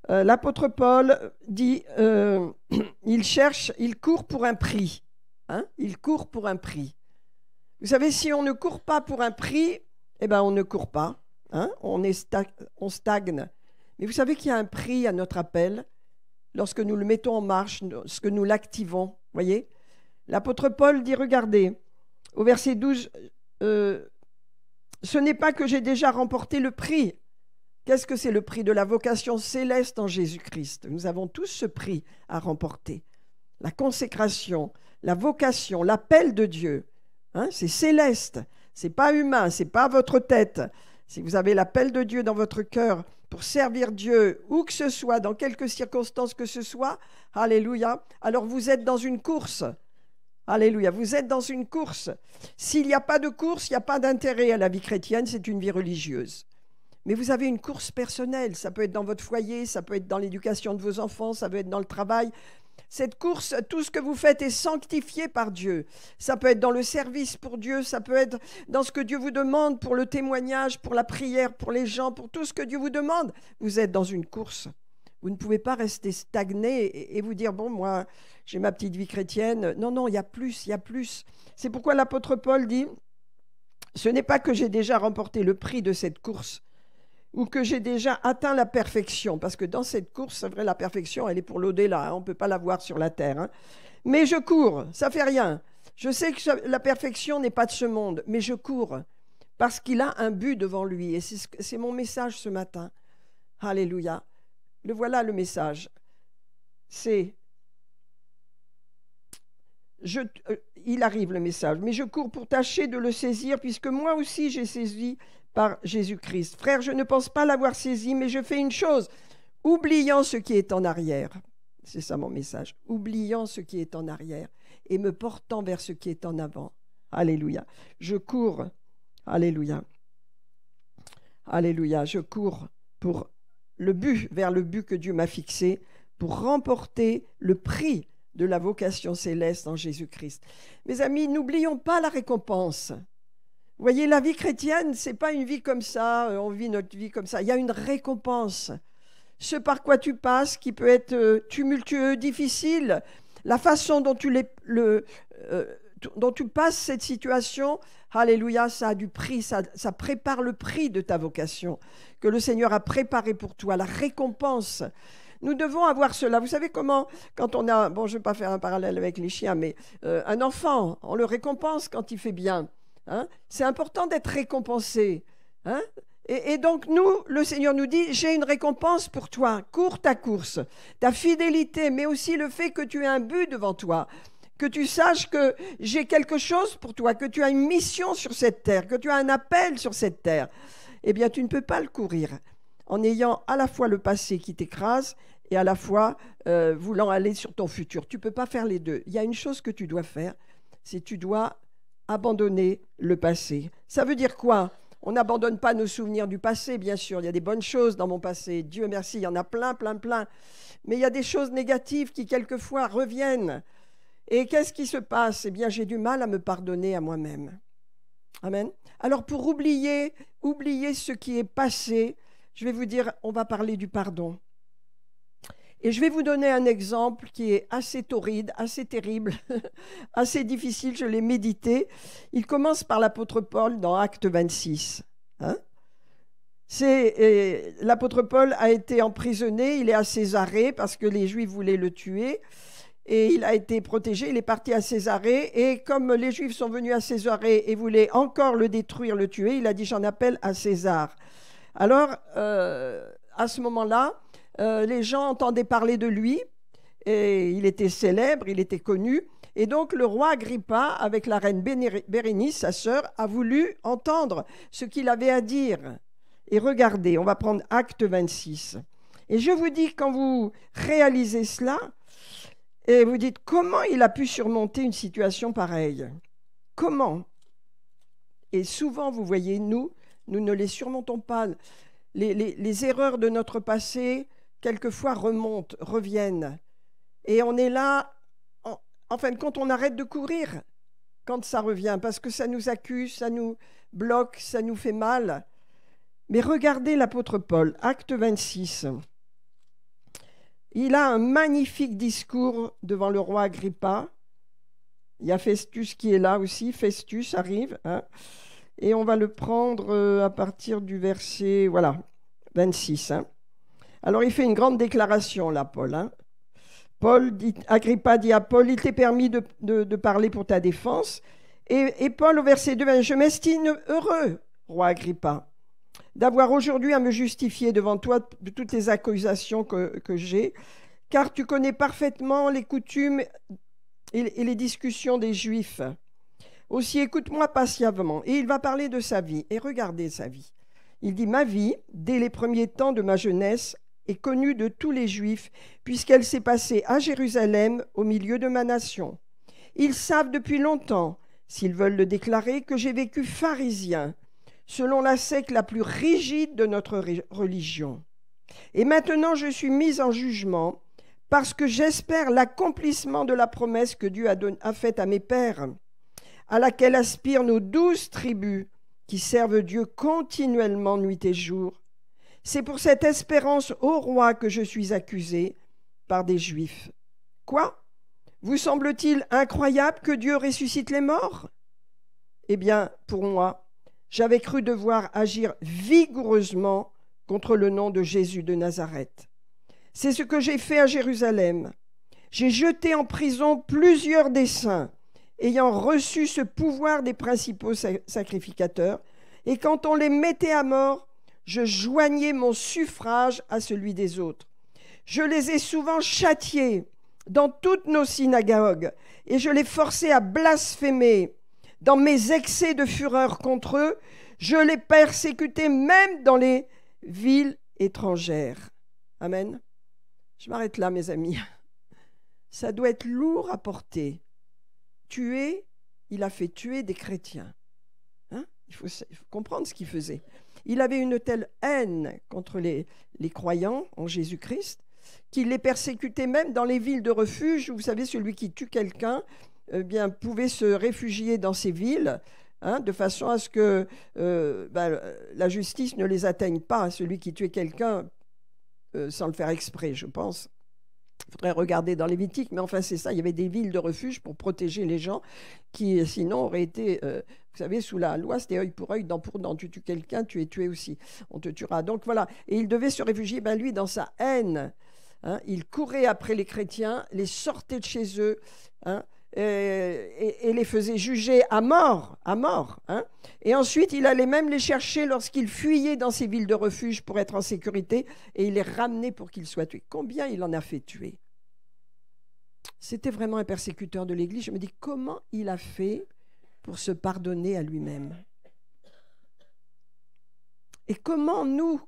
L'apôtre Paul dit, il court pour un prix. Hein? Il court pour un prix. Vous savez, si on ne court pas pour un prix, eh ben on ne court pas. Hein? On stagne. Mais vous savez qu'il y a un prix à notre appel lorsque nous le mettons en marche, lorsque nous l'activons. Voyez, l'apôtre Paul dit, regardez, au verset 12, ce n'est pas que j'ai déjà remporté le prix. Qu'est-ce que c'est le prix de la vocation céleste en Jésus-Christ? Nous avons tous ce prix à remporter. La consécration, la vocation, l'appel de Dieu. Hein, c'est céleste, c'est pas humain, c'est pas votre tête. Si vous avez l'appel de Dieu dans votre cœur pour servir Dieu, où que ce soit, dans quelques circonstances que ce soit, alléluia, alors vous êtes dans une course. Alléluia, vous êtes dans une course. S'il n'y a pas de course, il n'y a pas d'intérêt à la vie chrétienne, c'est une vie religieuse. Mais vous avez une course personnelle, ça peut être dans votre foyer, ça peut être dans l'éducation de vos enfants, ça peut être dans le travail. Cette course, tout ce que vous faites est sanctifié par Dieu. Ça peut être dans le service pour Dieu, ça peut être dans ce que Dieu vous demande pour le témoignage, pour la prière, pour les gens, pour tout ce que Dieu vous demande. Vous êtes dans une course. Vous ne pouvez pas rester stagné et vous dire, bon, moi, j'ai ma petite vie chrétienne. Non, non, il y a plus, il y a plus. C'est pourquoi l'apôtre Paul dit, ce n'est pas que j'ai déjà remporté le prix de cette course, ou que j'ai déjà atteint la perfection, parce que dans cette course, c'est vrai, la perfection, elle est pour l'au-delà, hein, on ne peut pas la voir sur la terre. Hein. Mais je cours, ça ne fait rien. Je sais que la perfection n'est pas de ce monde, mais je cours, parce qu'il a un but devant lui. Et c'est mon message ce matin. Alléluia. Le voilà le message. C'est... il arrive le message, mais je cours pour tâcher de le saisir, puisque moi aussi j'ai saisi par Jésus-Christ. Frère, je ne pense pas l'avoir saisi, mais je fais une chose, oubliant ce qui est en arrière. C'est ça mon message. Oubliant ce qui est en arrière et me portant vers ce qui est en avant. Alléluia. Je cours. Alléluia. Alléluia. Je cours pour le but, vers le but que Dieu m'a fixé, pour remporter le prix de la vocation céleste en Jésus-Christ. Mes amis, n'oublions pas la récompense. Vous voyez, la vie chrétienne, ce n'est pas une vie comme ça, on vit notre vie comme ça. Il y a une récompense. Ce par quoi tu passes, qui peut être tumultueux, difficile, la façon dont dont tu passes cette situation, alléluia, ça a du prix, ça prépare le prix de ta vocation, que le Seigneur a préparé pour toi, la récompense. Nous devons avoir cela. Vous savez comment, quand on a, bon, je ne vais pas faire un parallèle avec les chiens, mais un enfant, on le récompense quand il fait bien. Hein? C'est important d'être récompensé. Hein? Et donc nous, le Seigneur nous dit, j'ai une récompense pour toi. Cours ta course, ta fidélité, mais aussi le fait que tu aies un but devant toi, que tu saches que j'ai quelque chose pour toi, que tu as une mission sur cette terre, que tu as un appel sur cette terre. Eh bien, tu ne peux pas le courir en ayant à la fois le passé qui t'écrase et à la fois voulant aller sur ton futur. Tu ne peux pas faire les deux. Il y a une chose que tu dois faire, c'est que tu dois abandonner le passé. Ça veut dire quoi? On n'abandonne pas nos souvenirs du passé, bien sûr. Il y a des bonnes choses dans mon passé. Dieu merci, il y en a plein, plein, plein. Mais il y a des choses négatives qui, quelquefois, reviennent. Et qu'est-ce qui se passe? Eh bien, j'ai du mal à me pardonner à moi-même. Amen. Alors, pour oublier ce qui est passé, je vais vous dire, on va parler du pardon. Et je vais vous donner un exemple qui est assez torride, assez terrible, assez difficile, je l'ai médité. Il commence par l'apôtre Paul dans Acte 26. Hein? L'apôtre Paul a été emprisonné, il est à Césarée parce que les Juifs voulaient le tuer. et il a été protégé, il est parti à Césarée, et comme les Juifs sont venus à Césarée et voulaient encore le détruire, le tuer, il a dit « j'en appelle à César ». Alors, à ce moment-là, les gens entendaient parler de lui, et il était célèbre, il était connu, et donc le roi Agrippa, avec la reine Bérénice, sa sœur, a voulu entendre ce qu'il avait à dire. Et regardez, on va prendre Acte 26. Et je vous dis, quand vous réalisez cela, et vous dites comment il a pu surmonter une situation pareille. Comment? Et souvent, vous voyez, nous ne les surmontons pas. Les erreurs de notre passé, quelquefois, remontent, reviennent. Et on est là, en fin de compte, on arrête de courir quand ça revient, parce que ça nous accuse, ça nous bloque, ça nous fait mal. Mais regardez l'apôtre Paul, Acte 26. Il a un magnifique discours devant le roi Agrippa. Il y a Festus qui est là aussi. Festus arrive. Hein, et on va le prendre à partir du verset 26. Hein. Alors, il fait une grande déclaration là, Paul. Hein. Agrippa dit à Paul, il t'est permis de parler pour ta défense. Et Paul, au verset 2, je m'estime heureux, roi Agrippa, d'avoir aujourd'hui à me justifier devant toi de toutes les accusations que j'ai, car tu connais parfaitement les coutumes et les discussions des Juifs. Aussi, écoute-moi patiemment. Et il va parler de sa vie. Et regardez sa vie. Il dit, ma vie, dès les premiers temps de ma jeunesse, est connue de tous les Juifs, puisqu'elle s'est passée à Jérusalem, au milieu de ma nation. Ils savent depuis longtemps, s'ils veulent le déclarer, que j'ai vécu pharisien, selon la secte la plus rigide de notre religion. Et maintenant, je suis mise en jugement parce que j'espère l'accomplissement de la promesse que Dieu a faite à mes pères, à laquelle aspirent nos 12 tribus qui servent Dieu continuellement nuit et jour. C'est pour cette espérance, ô roi, que je suis accusé par des Juifs. Quoi? Vous semble-t-il incroyable que Dieu ressuscite les morts? Eh bien, pour moi, j'avais cru devoir agir vigoureusement contre le nom de Jésus de Nazareth. C'est ce que j'ai fait à Jérusalem. J'ai jeté en prison plusieurs des saints, ayant reçu ce pouvoir des principaux sacrificateurs, et quand on les mettait à mort, je joignais mon suffrage à celui des autres. Je les ai souvent châtiés dans toutes nos synagogues, et je les forçais à blasphémer. Dans mes excès de fureur contre eux, je les persécutais même dans les villes étrangères. Amen. Je m'arrête là, mes amis. Ça doit être lourd à porter. Il a fait tuer des chrétiens. Hein? Il faut comprendre ce qu'il faisait. Il avait une telle haine contre les croyants en Jésus-Christ qu'il les persécutait même dans les villes de refuge. Vous savez, celui qui tue quelqu'un pouvait se réfugier dans ces villes, hein, de façon à ce que la justice ne les atteigne pas. Celui qui tuait quelqu'un sans le faire exprès, je pense. Il faudrait regarder dans Lévitique, mais enfin c'est ça, il y avait des villes de refuge pour protéger les gens qui sinon auraient été, vous savez, sous la loi, c'était œil pour œil, dent pour dent. Tu tues quelqu'un, tu es tué aussi, on te tuera. Donc voilà, et il devait se réfugier, lui, dans sa haine. Hein, il courait après les chrétiens, les sortait de chez eux, hein, et les faisait juger à mort. Hein. Et ensuite, il allait même les chercher lorsqu'ils fuyaient dans ces villes de refuge pour être en sécurité, et il les ramenait pour qu'ils soient tués. Combien il en a fait tuer? C'était vraiment un persécuteur de l'Église. Je me dis, comment il a fait pour se pardonner à lui-même? Et comment nous,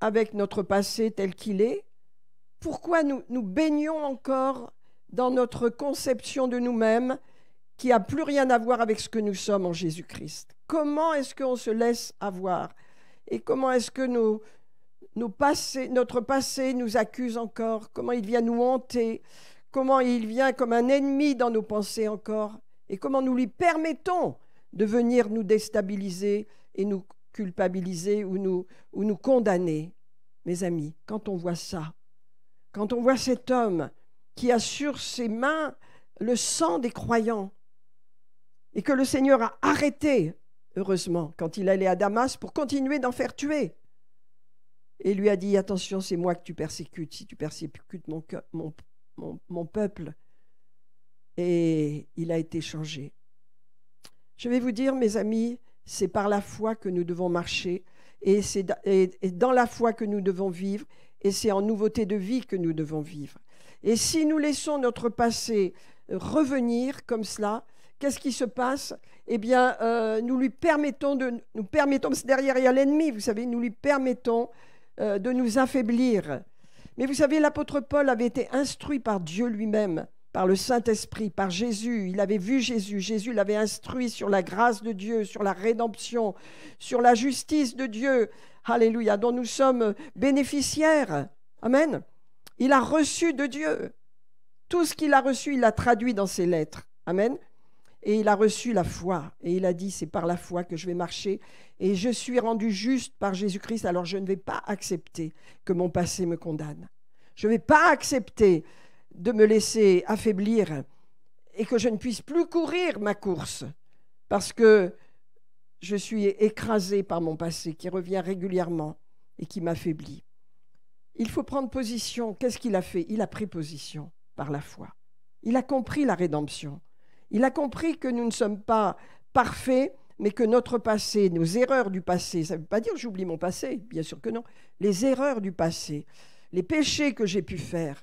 avec notre passé tel qu'il est, pourquoi nous baignons encore dans notre conception de nous-mêmes qui n'a plus rien à voir avec ce que nous sommes en Jésus-Christ? Comment est-ce qu'on se laisse avoir? Et comment est-ce que notre passé nous accuse encore? Comment il vient nous hanter? Comment il vient comme un ennemi dans nos pensées encore? Et comment nous lui permettons de venir nous déstabiliser et nous culpabiliser ou nous condamner? Mes amis, quand on voit ça, quand on voit cet homme qui a sur ses mains le sang des croyants et que le Seigneur a arrêté, heureusement, quand il allait à Damas pour continuer d'en faire tuer. Et lui a dit, attention, c'est moi que tu persécutes. Si tu persécutes mon peuple. Et il a été changé. Je vais vous dire, mes amis, c'est par la foi que nous devons marcher, et c'est dans la foi que nous devons vivre, et c'est en nouveauté de vie que nous devons vivre. Et si nous laissons notre passé revenir comme cela, qu'est-ce qui se passe? Eh bien, nous lui permettons, parce que derrière il y a l'ennemi, vous savez, nous lui permettons de nous affaiblir. Mais vous savez, l'apôtre Paul avait été instruit par Dieu lui-même, par le Saint-Esprit, par Jésus. Il avait vu Jésus. Jésus l'avait instruit sur la grâce de Dieu, sur la rédemption, sur la justice de Dieu. Alléluia, dont nous sommes bénéficiaires. Amen. Il a reçu de Dieu. Tout ce qu'il a reçu, il l'a traduit dans ses lettres. Amen. Et il a reçu la foi. Et il a dit, c'est par la foi que je vais marcher. Et je suis rendu juste par Jésus-Christ. Alors je ne vais pas accepter que mon passé me condamne. Je ne vais pas accepter de me laisser affaiblir et que je ne puisse plus courir ma course parce que je suis écrasé par mon passé qui revient régulièrement et qui m'affaiblit. Il faut prendre position. Qu'est-ce qu'il a fait? Il a pris position par la foi. Il a compris la rédemption. Il a compris que nous ne sommes pas parfaits, mais que notre passé, nos erreurs du passé, ça ne veut pas dire que j'oublie mon passé, bien sûr que non, les erreurs du passé, les péchés que j'ai pu faire,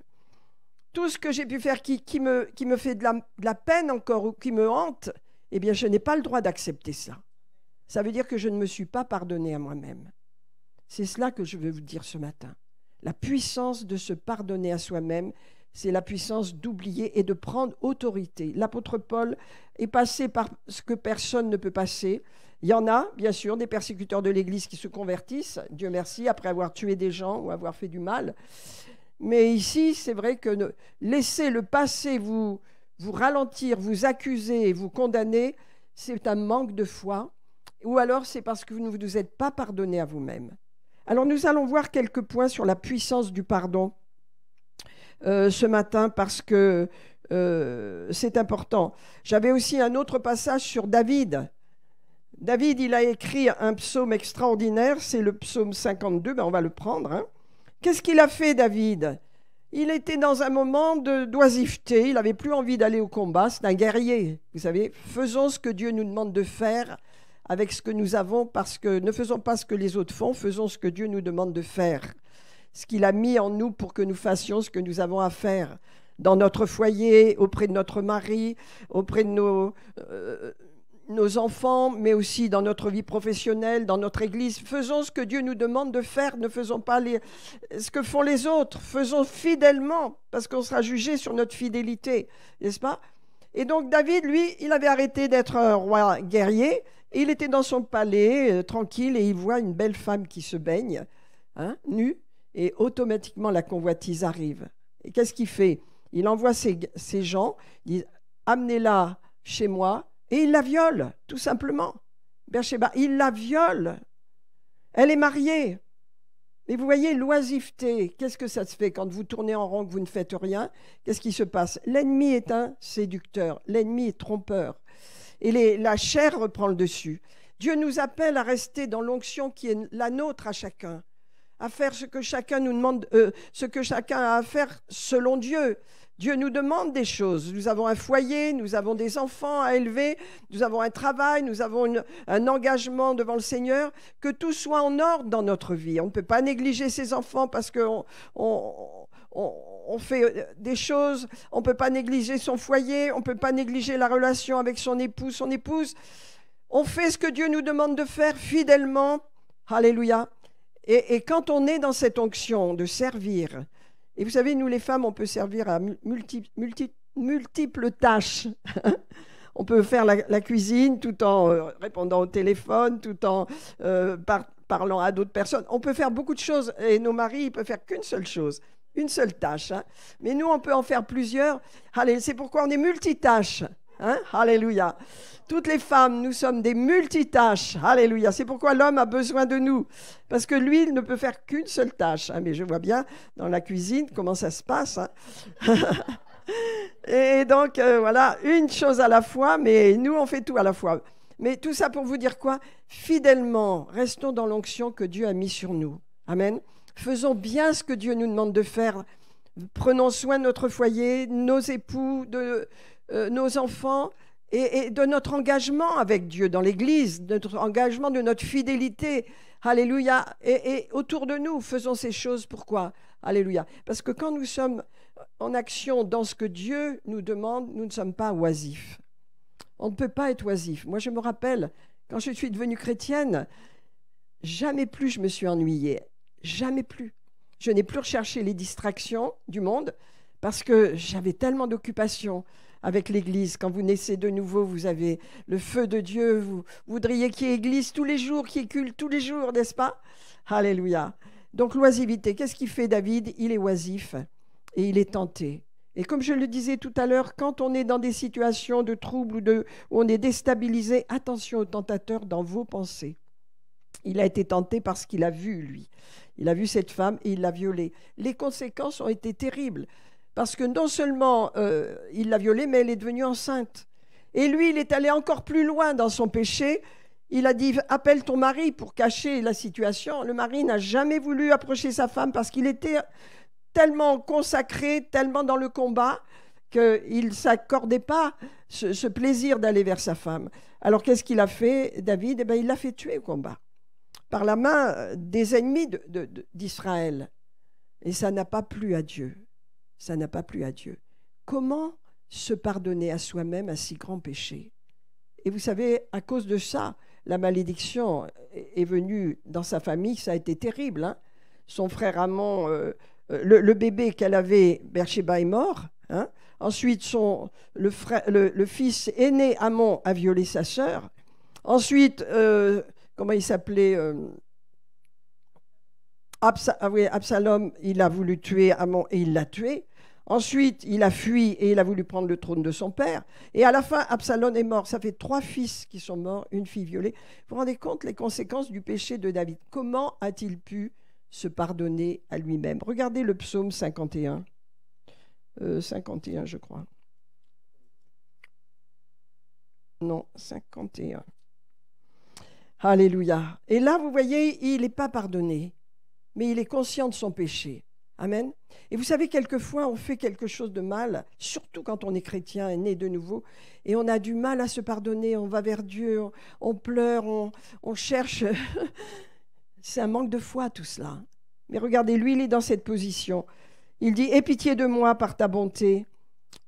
tout ce que j'ai pu faire qui me fait de la peine encore ou qui me hante, eh bien, je n'ai pas le droit d'accepter ça. Ça veut dire que je ne me suis pas pardonné à moi-même. C'est cela que je veux vous dire ce matin. La puissance de se pardonner à soi-même, c'est la puissance d'oublier et de prendre autorité. L'apôtre Paul est passé par ce que personne ne peut passer. Il y en a, bien sûr, des persécuteurs de l'Église qui se convertissent, Dieu merci, après avoir tué des gens ou avoir fait du mal. Mais ici, c'est vrai que laisser le passé vous ralentir, vous accuser et vous condamner, c'est un manque de foi. Ou alors c'est parce que vous ne vous êtes pas pardonné à vous-même. Alors nous allons voir quelques points sur la puissance du pardon ce matin parce que c'est important. J'avais aussi un autre passage sur David. David, il a écrit un psaume extraordinaire, c'est le psaume 52, ben on va le prendre. Hein. Qu'est-ce qu'il a fait, David? Il était dans un moment d'oisiveté, il n'avait plus envie d'aller au combat, c'est un guerrier. Vous savez, faisons ce que Dieu nous demande de faire avec ce que nous avons, parce que ne faisons pas ce que les autres font, faisons ce que Dieu nous demande de faire. Ce qu'il a mis en nous pour que nous fassions ce que nous avons à faire dans notre foyer, auprès de notre mari, auprès de nos enfants, mais aussi dans notre vie professionnelle, dans notre église. Faisons ce que Dieu nous demande de faire, ne faisons pas ce que font les autres. Faisons fidèlement, parce qu'on sera jugé sur notre fidélité, n'est-ce pas? Et donc David, lui, il avait arrêté d'être un roi guerrier, et il était dans son palais, tranquille, et il voit une belle femme qui se baigne, hein, nue, et automatiquement la convoitise arrive. Et qu'est-ce qu'il fait? Il envoie ses gens, il dit « Amenez-la chez moi », et il la viole, tout simplement. Bersheba, il la viole. Elle est mariée. Et vous voyez, l'oisiveté, qu'est-ce que ça se fait quand vous tournez en rond, que vous ne faites rien? Qu'est-ce qui se passe? L'ennemi est un séducteur, l'ennemi est trompeur. Et la chair reprend le dessus. Dieu nous appelle à rester dans l'onction qui est la nôtre à chacun, à faire ce que chacun nous demande, ce que chacun a à faire selon Dieu. Dieu nous demande des choses. Nous avons un foyer, nous avons des enfants à élever, nous avons un travail, nous avons un engagement devant le Seigneur, que tout soit en ordre dans notre vie. On ne peut pas négliger ses enfants parce qu'on fait des choses, on ne peut pas négliger son foyer, on ne peut pas négliger la relation avec son époux, son épouse. On fait ce que Dieu nous demande de faire fidèlement. Alléluia. Et quand on est dans cette onction de servir, et vous savez, nous les femmes, on peut servir à multiples tâches. On peut faire la cuisine tout en répondant au téléphone, tout en parlant à d'autres personnes. On peut faire beaucoup de choses et nos maris, ils peuvent faire qu'une seule chose, une seule tâche. Hein. Mais nous, on peut en faire plusieurs. Allez, c'est pourquoi on est multitâches. Hein? Alléluia. Toutes les femmes, nous sommes des multitâches. Alléluia. C'est pourquoi l'homme a besoin de nous. Parce que lui, il ne peut faire qu'une seule tâche. Hein? Mais je vois bien dans la cuisine comment ça se passe. Hein? Et donc, voilà, une chose à la fois, mais nous, on fait tout à la fois. Mais tout ça pour vous dire quoi? Fidèlement, restons dans l'onction que Dieu a mis sur nous. Amen. Faisons bien ce que Dieu nous demande de faire Prenons soin de notre foyer, nos époux, de nos enfants et de notre engagement avec Dieu dans l'Église, de notre engagement, de notre fidélité. Alléluia. Et autour de nous, faisons ces choses. Pourquoi? Alléluia. Parce que quand nous sommes en action dans ce que Dieu nous demande, nous ne sommes pas oisifs. On ne peut pas être oisif. Moi, je me rappelle, quand je suis devenue chrétienne, jamais plus je me suis ennuyée. Jamais plus. Je n'ai plus recherché les distractions du monde parce que j'avais tellement d'occupations avec l'Église. Quand vous naissez de nouveau, vous avez le feu de Dieu. Vous voudriez qu'il y ait Église tous les jours, qu'il y ait culte tous les jours, n'est-ce pas? Alléluia. Donc l'oisiveté, qu'est-ce qu'il fait David? Il est oisif et il est tenté. Et comme je le disais tout à l'heure, quand on est dans des situations de trouble où on est déstabilisé, attention au tentateur dans vos pensées. Il a été tenté parce qu'il a vu, lui. Il a vu cette femme et il l'a violée. Les conséquences ont été terribles. Parce que non seulement il l'a violée, mais elle est devenue enceinte. Et lui, il est allé encore plus loin dans son péché. Il a dit, appelle ton mari pour cacher la situation. Le mari n'a jamais voulu approcher sa femme parce qu'il était tellement consacré, tellement dans le combat, qu'il ne s'accordait pas ce plaisir d'aller vers sa femme. Alors qu'est-ce qu'il a fait, David? Eh bien, il l'a fait tuer au combat, par la main des ennemis d'Israël. Et ça n'a pas plu à Dieu. Ça n'a pas plu à Dieu. Comment se pardonner à soi-même un si grand péché? Et vous savez, à cause de ça, la malédiction est venue dans sa famille. Ça a été terrible. Hein? Son frère Amon, le bébé qu'elle avait, Bersheba, est mort. Hein? Ensuite, le fils aîné Amon a violé sa sœur. Ensuite, comment il s'appelait Absalom, il a voulu tuer Amon et il l'a tué. Ensuite, il a fui et il a voulu prendre le trône de son père. Et à la fin, Absalom est mort. Ça fait 3 fils qui sont morts, une fille violée. Vous vous rendez compte les conséquences du péché de David? Comment a-t-il pu se pardonner à lui-même? Regardez le psaume 51. 51, je crois. Non, 51. Alléluia. Et là, vous voyez, il n'est pas pardonné, mais il est conscient de son péché. Amen. Et vous savez, quelquefois, on fait quelque chose de mal, surtout quand on est chrétien et né de nouveau, et on a du mal à se pardonner, on va vers Dieu, on pleure, on cherche. C'est un manque de foi, tout cela. Mais regardez, lui, il est dans cette position. Il dit, « Aie pitié de moi par ta bonté,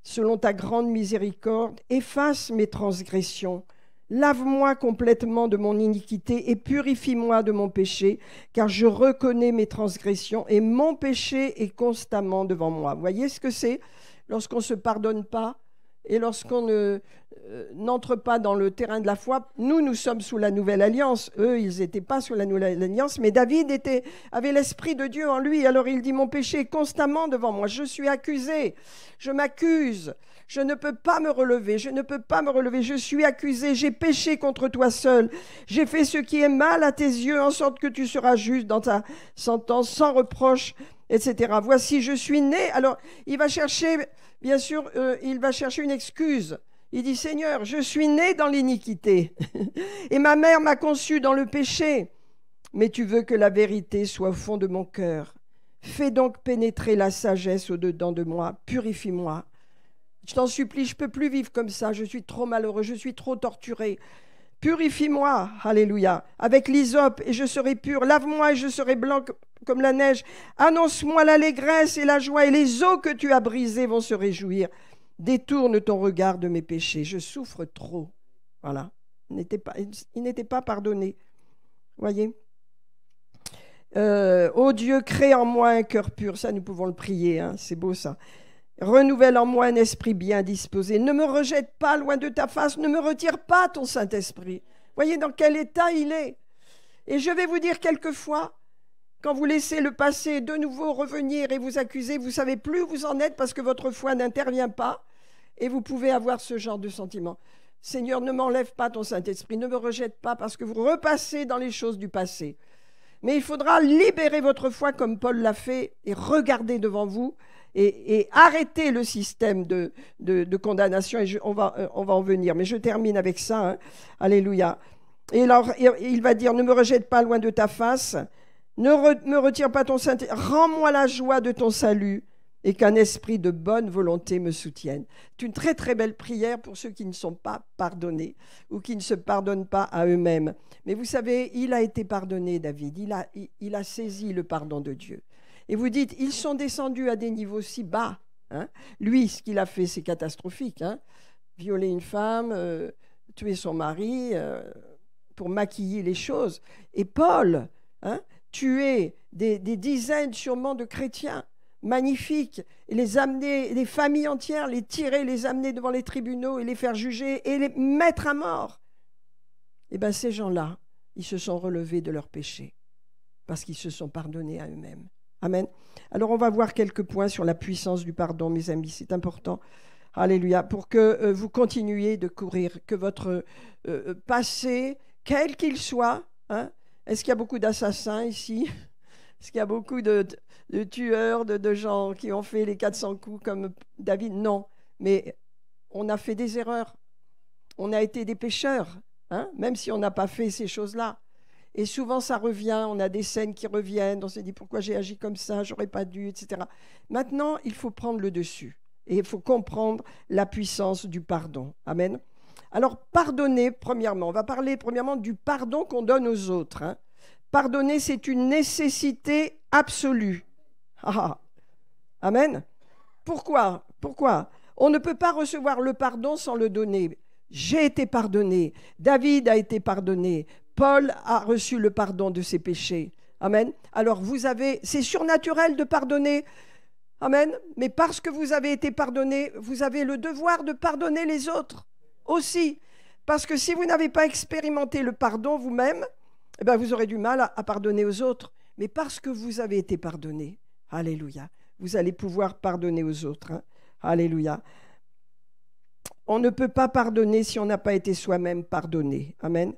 selon ta grande miséricorde, efface mes transgressions. Lave-moi complètement de mon iniquité et purifie-moi de mon péché, car je reconnais mes transgressions et mon péché est constamment devant moi. » Vous voyez ce que c'est lorsqu'on ne se pardonne pas et lorsqu'on n'entre pas dans le terrain de la foi. Nous sommes sous la nouvelle alliance. Eux, ils n'étaient pas sous la nouvelle alliance, mais David avait l'Esprit de Dieu en lui. Alors il dit, mon péché est constamment devant moi. Je suis accusé, je m'accuse. Je ne peux pas me relever, je ne peux pas me relever, je suis accusé, j'ai péché contre toi seul, j'ai fait ce qui est mal à tes yeux, en sorte que tu seras juste dans ta sentence, sans reproche, etc. Voici, je suis né. Alors, il va chercher, bien sûr, il va chercher une excuse. Il dit, Seigneur, je suis né dans l'iniquité, et ma mère m'a conçu dans le péché, mais tu veux que la vérité soit au fond de mon cœur. Fais donc pénétrer la sagesse au-dedans de moi, purifie-moi. Je t'en supplie, je ne peux plus vivre comme ça, je suis trop malheureux, je suis trop torturé. Purifie-moi, alléluia, avec l'hysope et je serai pur. Lave-moi et je serai blanc comme la neige. Annonce-moi l'allégresse et la joie et les os que tu as brisés vont se réjouir. Détourne ton regard de mes péchés, je souffre trop. Voilà, il n'était pas pardonné. Voyez. Ô Dieu, crée en moi un cœur pur. Ça, nous pouvons le prier, hein, c'est beau ça. Renouvelle en moi un esprit bien disposé. Ne me rejette pas loin de ta face. Ne me retire pas ton Saint-Esprit. Voyez dans quel état il est. Et je vais vous dire quelquefois, quand vous laissez le passé de nouveau revenir et vous accuser, vous ne savez plus où vous en êtes parce que votre foi n'intervient pas. Et vous pouvez avoir ce genre de sentiment. Seigneur, ne m'enlève pas ton Saint-Esprit. Ne me rejette pas parce que vous repassez dans les choses du passé. Mais il faudra libérer votre foi comme Paul l'a fait et regarder devant vous. Et arrêter le système de condamnation, et on va en venir. Mais je termine avec ça. Hein. Alléluia. Et alors, il va dire, ne me rejette pas loin de ta face, ne me retire pas ton saint, rends-moi la joie de ton salut, et qu'un esprit de bonne volonté me soutienne. C'est une très très belle prière pour ceux qui ne sont pas pardonnés ou qui ne se pardonnent pas à eux-mêmes. Mais vous savez, il a été pardonné, David. Il a saisi le pardon de Dieu. Et vous dites, ils sont descendus à des niveaux si bas. Hein. Lui, ce qu'il a fait, c'est catastrophique. Hein. Violer une femme, tuer son mari pour maquiller les choses. Et Paul, hein, tuer des dizaines sûrement de chrétiens magnifiques, et les amener, les familles entières, les tirer, les amener devant les tribunaux et les faire juger et les mettre à mort. Eh bien, ces gens-là, ils se sont relevés de leurs péchés parce qu'ils se sont pardonnés à eux-mêmes. Amen. Alors, on va voir quelques points sur la puissance du pardon, mes amis. C'est important. Alléluia. Pour que vous continuiez de courir, que votre passé, quel qu'il soit, hein, est-ce qu'il y a beaucoup d'assassins ici? Est-ce qu'il y a beaucoup de tueurs, de gens qui ont fait les 400 coups comme David? Non. Mais on a fait des erreurs. On a été des pécheurs, hein, même si on n'a pas fait ces choses-là. Et souvent, ça revient. On a des scènes qui reviennent. On se dit, pourquoi j'ai agi comme ça? J'aurais pas dû, etc. Maintenant, il faut prendre le dessus. Et il faut comprendre la puissance du pardon. Amen. Alors, pardonner, premièrement. On va parler, premièrement, du pardon qu'on donne aux autres. Hein. Pardonner, c'est une nécessité absolue. Ah, amen. Pourquoi? On ne peut pas recevoir le pardon sans le donner. J'ai été pardonné. David a été pardonné. Paul a reçu le pardon de ses péchés. Amen. Alors, c'est surnaturel de pardonner. Amen. Mais parce que vous avez été pardonné, vous avez le devoir de pardonner les autres aussi. Parce que si vous n'avez pas expérimenté le pardon vous-même, eh bien, vous aurez du mal à pardonner aux autres. Mais parce que vous avez été pardonné, alléluia, vous allez pouvoir pardonner aux autres. Hein. Alléluia. On ne peut pas pardonner si on n'a pas été soi-même pardonné. Amen.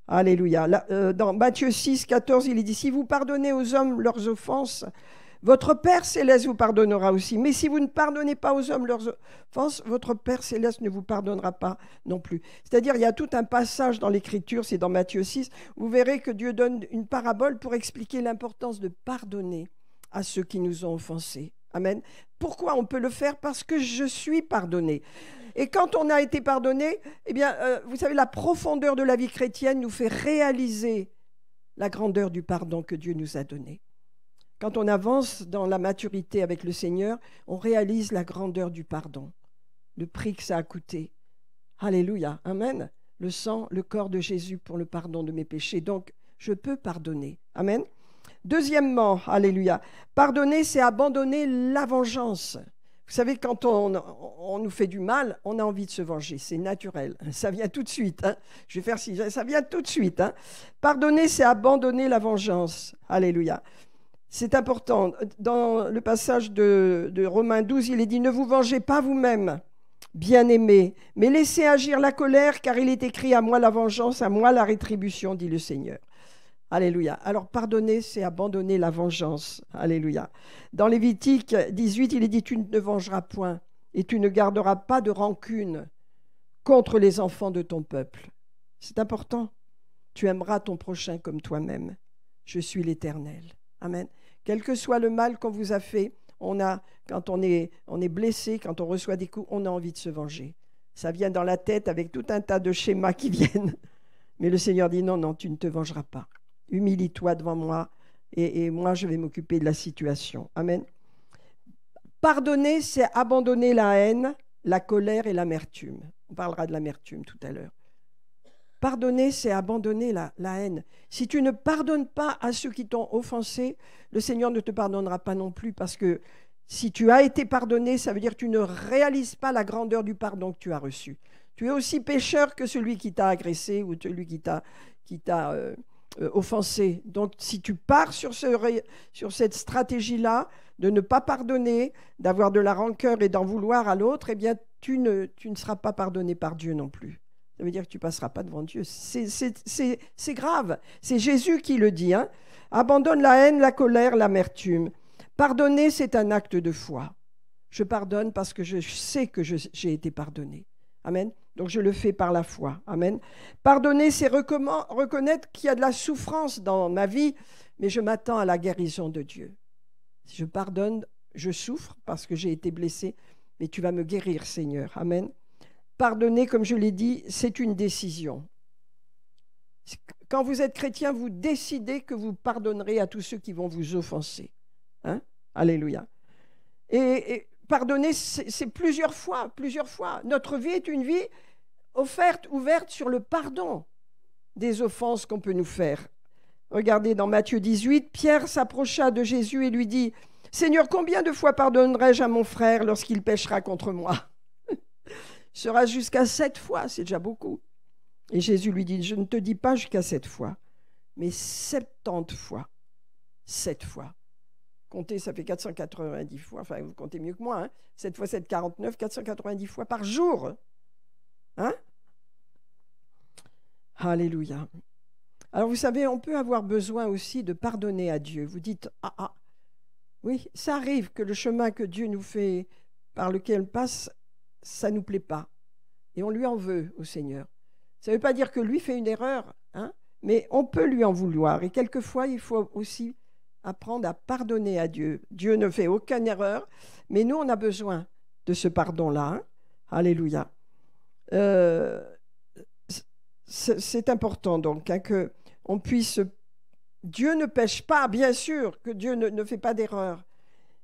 Alléluia. Là, dans Matthieu 6, 14, il est dit, si vous pardonnez aux hommes leurs offenses, votre Père Céleste vous pardonnera aussi. Mais si vous ne pardonnez pas aux hommes leurs offenses, votre Père Céleste ne vous pardonnera pas non plus. C'est-à-dire, il y a tout un passage dans l'Écriture, c'est dans Matthieu 6, vous verrez que Dieu donne une parabole pour expliquer l'importance de pardonner à ceux qui nous ont offensés. Amen. Pourquoi on peut le faire? Parce que je suis pardonné. Et quand on a été pardonné, eh bien, vous savez, la profondeur de la vie chrétienne nous fait réaliser la grandeur du pardon que Dieu nous a donné. Quand on avance dans la maturité avec le Seigneur, on réalise la grandeur du pardon, le prix que ça a coûté. Alléluia, amen. Le sang, le corps de Jésus pour le pardon de mes péchés. Donc, je peux pardonner. Amen. Deuxièmement, alléluia, pardonner, c'est abandonner la vengeance. Vous savez, quand on nous fait du mal, on a envie de se venger. C'est naturel. Ça vient tout de suite. Hein. Je vais faire si ça vient tout de suite. Hein. Pardonner, c'est abandonner la vengeance. Alléluia. C'est important. Dans le passage de Romains 12, il est dit « Ne vous vengez pas vous-même, bien-aimés, mais laissez agir la colère, car il est écrit « À moi la vengeance, à moi la rétribution, dit le Seigneur. » Alléluia. Alors, pardonner, c'est abandonner la vengeance. Alléluia. Dans Lévitique 18, il est dit « Tu ne te vengeras point, et tu ne garderas pas de rancune contre les enfants de ton peuple. » C'est important. Tu aimeras ton prochain comme toi-même. Je suis l'Éternel. Amen. Quel que soit le mal qu'on vous a fait, quand on est blessé, quand on reçoit des coups, on a envie de se venger. Ça vient dans la tête avec tout un tas de schémas qui viennent. Mais le Seigneur dit non, non, tu ne te vengeras pas. Humilie-toi devant moi et moi je vais m'occuper de la situation. Amen. Pardonner, c'est abandonner la haine, la colère et l'amertume. On parlera de l'amertume tout à l'heure. Pardonner, c'est abandonner la haine. Si tu ne pardonnes pas à ceux qui t'ont offensé, le Seigneur ne te pardonnera pas non plus, parce que si tu as été pardonné, ça veut dire que tu ne réalises pas la grandeur du pardon que tu as reçu. Tu es aussi pécheur que celui qui t'a agressé ou celui qui t'a offensé. Donc, si tu pars sur cette stratégie-là, de ne pas pardonner, d'avoir de la rancœur et d'en vouloir à l'autre, eh bien, tu ne seras pas pardonné par Dieu non plus. Ça veut dire que tu ne passeras pas devant Dieu. C'est grave. C'est Jésus qui le dit. Hein. Abandonne la haine, la colère, l'amertume. Pardonner, c'est un acte de foi. Je pardonne parce que je sais que j'ai été pardonné. Amen. Donc je le fais par la foi. Amen. Pardonner, c'est reconnaître qu'il y a de la souffrance dans ma vie, mais je m'attends à la guérison de Dieu. Si je pardonne, je souffre parce que j'ai été blessé, mais tu vas me guérir, Seigneur. Amen. Pardonner, comme je l'ai dit, c'est une décision. Quand vous êtes chrétien, vous décidez que vous pardonnerez à tous ceux qui vont vous offenser. Hein? Alléluia. Et pardonner, c'est plusieurs fois. Notre vie est une vie ouverte sur le pardon des offenses qu'on peut nous faire. Regardez dans Matthieu 18, Pierre s'approcha de Jésus et lui dit « Seigneur, combien de fois pardonnerai-je à mon frère lorsqu'il péchera contre moi ?» Sera jusqu'à 7 fois, c'est déjà beaucoup. Et Jésus lui dit « Je ne te dis pas jusqu'à 7 fois, mais 70 fois. 7 fois. » Comptez, ça fait 490 fois. Enfin, vous comptez mieux que moi. Hein. 7 fois 7, 49, 490 fois par jour. Hein? Alléluia. Alors, vous savez, on peut avoir besoin aussi de pardonner à Dieu. Vous dites, oui, ça arrive que le chemin que Dieu nous fait, par lequel on passe, ça ne nous plaît pas. Et on lui en veut au Seigneur. Ça ne veut pas dire que lui fait une erreur, hein, mais on peut lui en vouloir. Et quelquefois, il faut aussi apprendre à pardonner à Dieu. Dieu ne fait aucune erreur, mais nous, on a besoin de ce pardon-là. Hein. Alléluia. C'est important donc hein, que on puisse... Dieu ne pêche pas, bien sûr que Dieu ne fait pas d'erreur,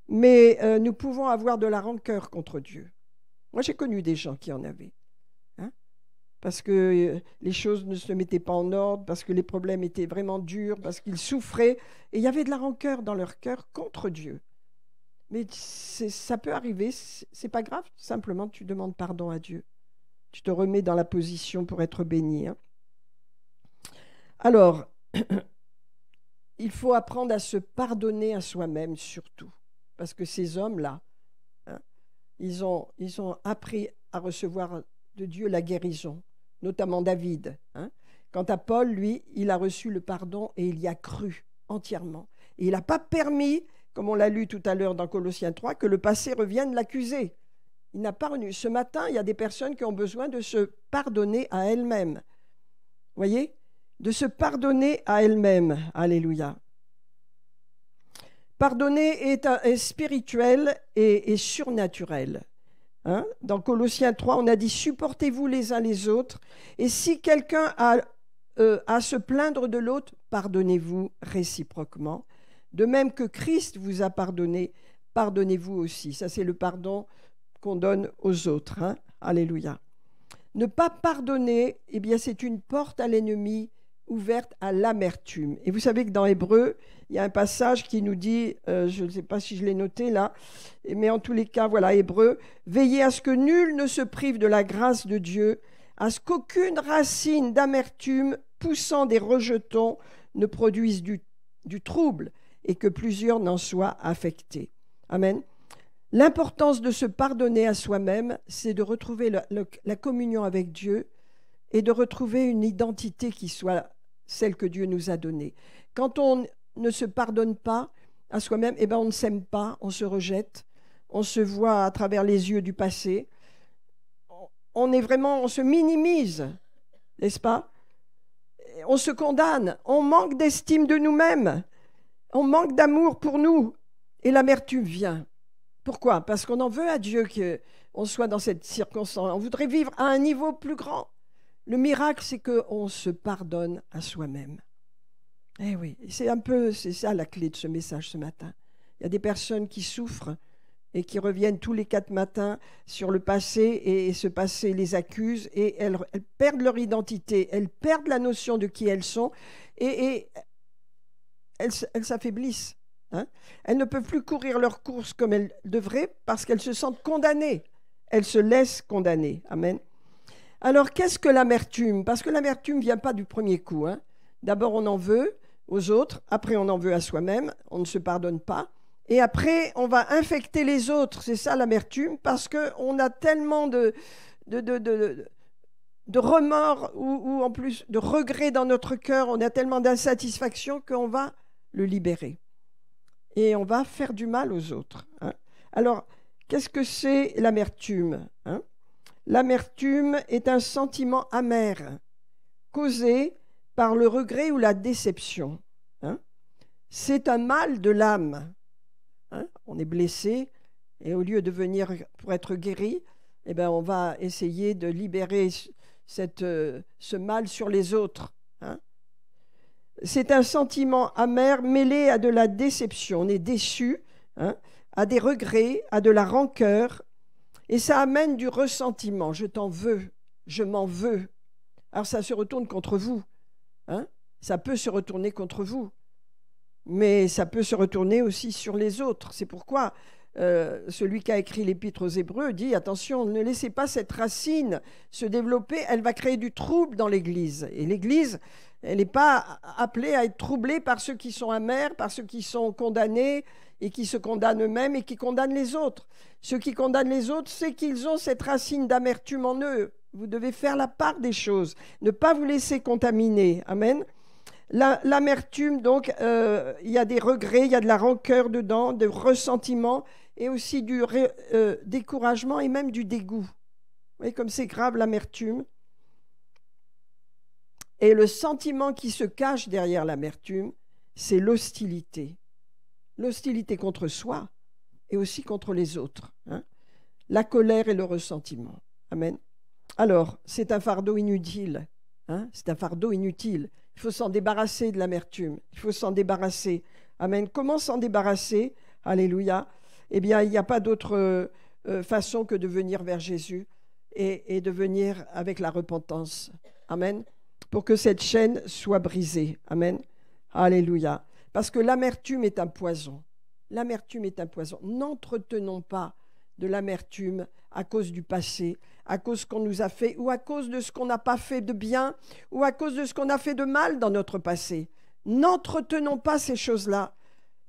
mais nous pouvons avoir de la rancœur contre Dieu. Moi, j'ai connu des gens qui en avaient, hein, parce que les choses ne se mettaient pas en ordre, parce que les problèmes étaient vraiment durs, parce qu'ils souffraient, et il y avait de la rancœur dans leur cœur contre Dieu. Mais ça peut arriver, c'est pas grave, simplement tu demandes pardon à Dieu. Tu te remets dans la position pour être béni. Hein. Alors, il faut apprendre à se pardonner à soi-même surtout. Parce que ces hommes-là, hein, ils ont appris à recevoir de Dieu la guérison, notamment David. Hein. Quant à Paul, lui, il a reçu le pardon et il y a cru entièrement. Et il n'a pas permis, comme on l'a lu tout à l'heure dans Colossiens 3, que le passé revienne l'accuser. Il n'a pas renu. Ce matin, il y a des personnes qui ont besoin de se pardonner à elles-mêmes. Vous voyez ? De se pardonner à elles-mêmes. Alléluia. Pardonner est spirituel et surnaturel. Hein? Dans Colossiens 3, on a dit « Supportez-vous les uns les autres, et si quelqu'un a à se plaindre de l'autre, pardonnez-vous réciproquement. De même que Christ vous a pardonné, pardonnez-vous aussi. » Ça, c'est le pardon qu'on donne aux autres. Hein? Alléluia. Ne pas pardonner, eh bien, c'est une porte à l'ennemi ouverte à l'amertume. Et vous savez que dans Hébreux, il y a un passage qui nous dit, je ne sais pas si je l'ai noté là, mais en tous les cas, voilà, Hébreux, « Veillez à ce que nul ne se prive de la grâce de Dieu, à ce qu'aucune racine d'amertume poussant des rejetons ne produise du trouble et que plusieurs n'en soient affectés. » Amen. L'importance de se pardonner à soi-même, c'est de retrouver la communion avec Dieu et de retrouver une identité qui soit celle que Dieu nous a donnée. Quand on ne se pardonne pas à soi-même, eh ben on ne s'aime pas, on se rejette, on se voit à travers les yeux du passé, on se minimise, n'est-ce pas? On se condamne, on manque d'estime de nous-mêmes, on manque d'amour pour nous et l'amertume vient. Pourquoi? Parce qu'on en veut à Dieu qu'on soit dans cette circonstance. On voudrait vivre à un niveau plus grand. Le miracle, c'est qu'on se pardonne à soi-même. Eh oui, c'est ça la clé de ce message ce matin. Il y a des personnes qui souffrent et qui reviennent tous les 4 matins sur le passé et ce passé les accuse et elles perdent leur identité, elles perdent la notion de qui elles sont et elles s'affaiblissent. Hein? Elles ne peuvent plus courir leur course comme elles devraient parce qu'elles se sentent condamnées. Elles se laissent condamner. Amen. Alors, qu'est-ce que l'amertume? Parce que l'amertume ne vient pas du premier coup. Hein. D'abord, on en veut aux autres. Après, on en veut à soi-même. On ne se pardonne pas. Et après, on va infecter les autres. C'est ça l'amertume, parce qu'on a tellement de remords ou en plus de regrets dans notre cœur. On a tellement d'insatisfaction qu'on va le libérer. Et on va faire du mal aux autres. Hein. Alors, qu'est-ce que c'est l'amertume? Hein? L'amertume est un sentiment amer, causé par le regret ou la déception. Hein? C'est un mal de l'âme. hein, on est blessé, et au lieu de venir pour être guéri, eh ben, on va essayer de libérer ce mal sur les autres. Hein. C'est un sentiment amer mêlé à de la déception. On est déçu, hein, à des regrets, à de la rancœur, et ça amène du ressentiment. Je t'en veux, je m'en veux. Alors ça se retourne contre vous. Hein. Ça peut se retourner contre vous, mais ça peut se retourner aussi sur les autres. C'est pourquoi celui qui a écrit l'Épître aux Hébreux dit, attention, ne laissez pas cette racine se développer, elle va créer du trouble dans l'Église. Et l'Église, elle n'est pas appelée à être troublée par ceux qui sont amers, par ceux qui sont condamnés et qui se condamnent eux-mêmes et qui condamnent les autres. Ceux qui condamnent les autres, c'est qu'ils ont cette racine d'amertume en eux. Vous devez faire la part des choses, ne pas vous laisser contaminer. Amen. L'amertume, donc, il y a des regrets, il y a de la rancœur dedans, de ressentiment et aussi du découragement et même du dégoût. Vous voyez comme c'est grave l'amertume. Et le sentiment qui se cache derrière l'amertume, c'est l'hostilité. L'hostilité contre soi et aussi contre les autres. Hein. La colère et le ressentiment. Amen. Alors, c'est un fardeau inutile. Hein. C'est un fardeau inutile. Il faut s'en débarrasser de l'amertume. Il faut s'en débarrasser. Amen. Comment s'en débarrasser? Alléluia. Eh bien, il n'y a pas d'autre façon que de venir vers Jésus et de venir avec la repentance. Amen. Pour que cette chaîne soit brisée. Amen. Alléluia. Parce que l'amertume est un poison. L'amertume est un poison. N'entretenons pas de l'amertume à cause du passé, à cause qu'on nous a fait, ou à cause de ce qu'on n'a pas fait de bien, ou à cause de ce qu'on a fait de mal dans notre passé. N'entretenons pas ces choses-là.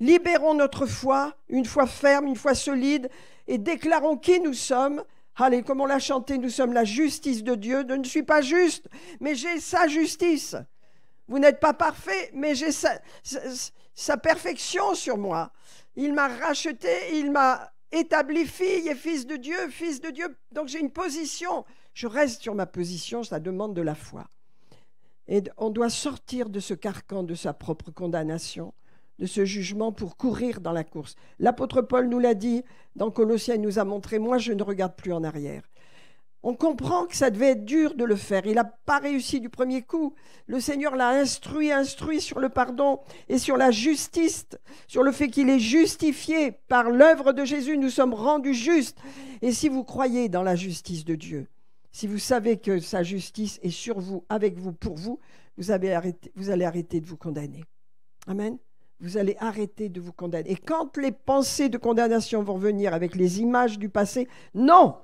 Libérons notre foi, une foi ferme, une foi solide, et déclarons qui nous sommes. Allez, comme on l'a chanté, nous sommes la justice de Dieu. Je ne suis pas juste, mais j'ai sa justice. Vous n'êtes pas parfait, mais j'ai sa perfection sur moi. Il m'a racheté, il m'a établi fille et fils de Dieu. Donc j'ai une position. Je reste sur ma position, ça demande de la foi. Et on doit sortir de ce carcan de sa propre condamnation, de ce jugement pour courir dans la course. L'apôtre Paul nous l'a dit, dans Colossiens, il nous a montré, moi je ne regarde plus en arrière. On comprend que ça devait être dur de le faire. Il n'a pas réussi du premier coup. Le Seigneur l'a instruit sur le pardon et sur la justice, sur le fait qu'il est justifié par l'œuvre de Jésus. Nous sommes rendus justes. Et si vous croyez dans la justice de Dieu, si vous savez que sa justice est sur vous, avec vous, pour vous, vous allez arrêter de vous condamner. Amen. Vous allez arrêter de vous condamner. Et quand les pensées de condamnation vont venir avec les images du passé, non!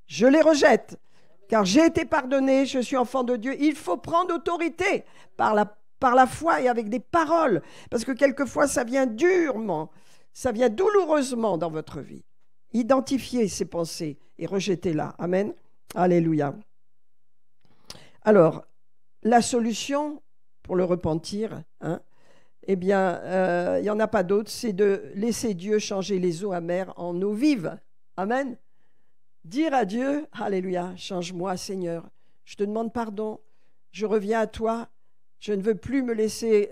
Je les rejette, car j'ai été pardonné, je suis enfant de Dieu. Il faut prendre autorité par la foi et avec des paroles, parce que quelquefois ça vient durement, ça vient douloureusement dans votre vie. Identifiez ces pensées et rejetez-la. Amen. Alléluia. Alors, la solution pour le repentir, hein, eh bien, il n'y en a pas d'autre, c'est de laisser Dieu changer les eaux amères en eau vive. Amen. Dire à Dieu, alléluia, change-moi Seigneur, je te demande pardon, je reviens à toi, je ne veux plus me laisser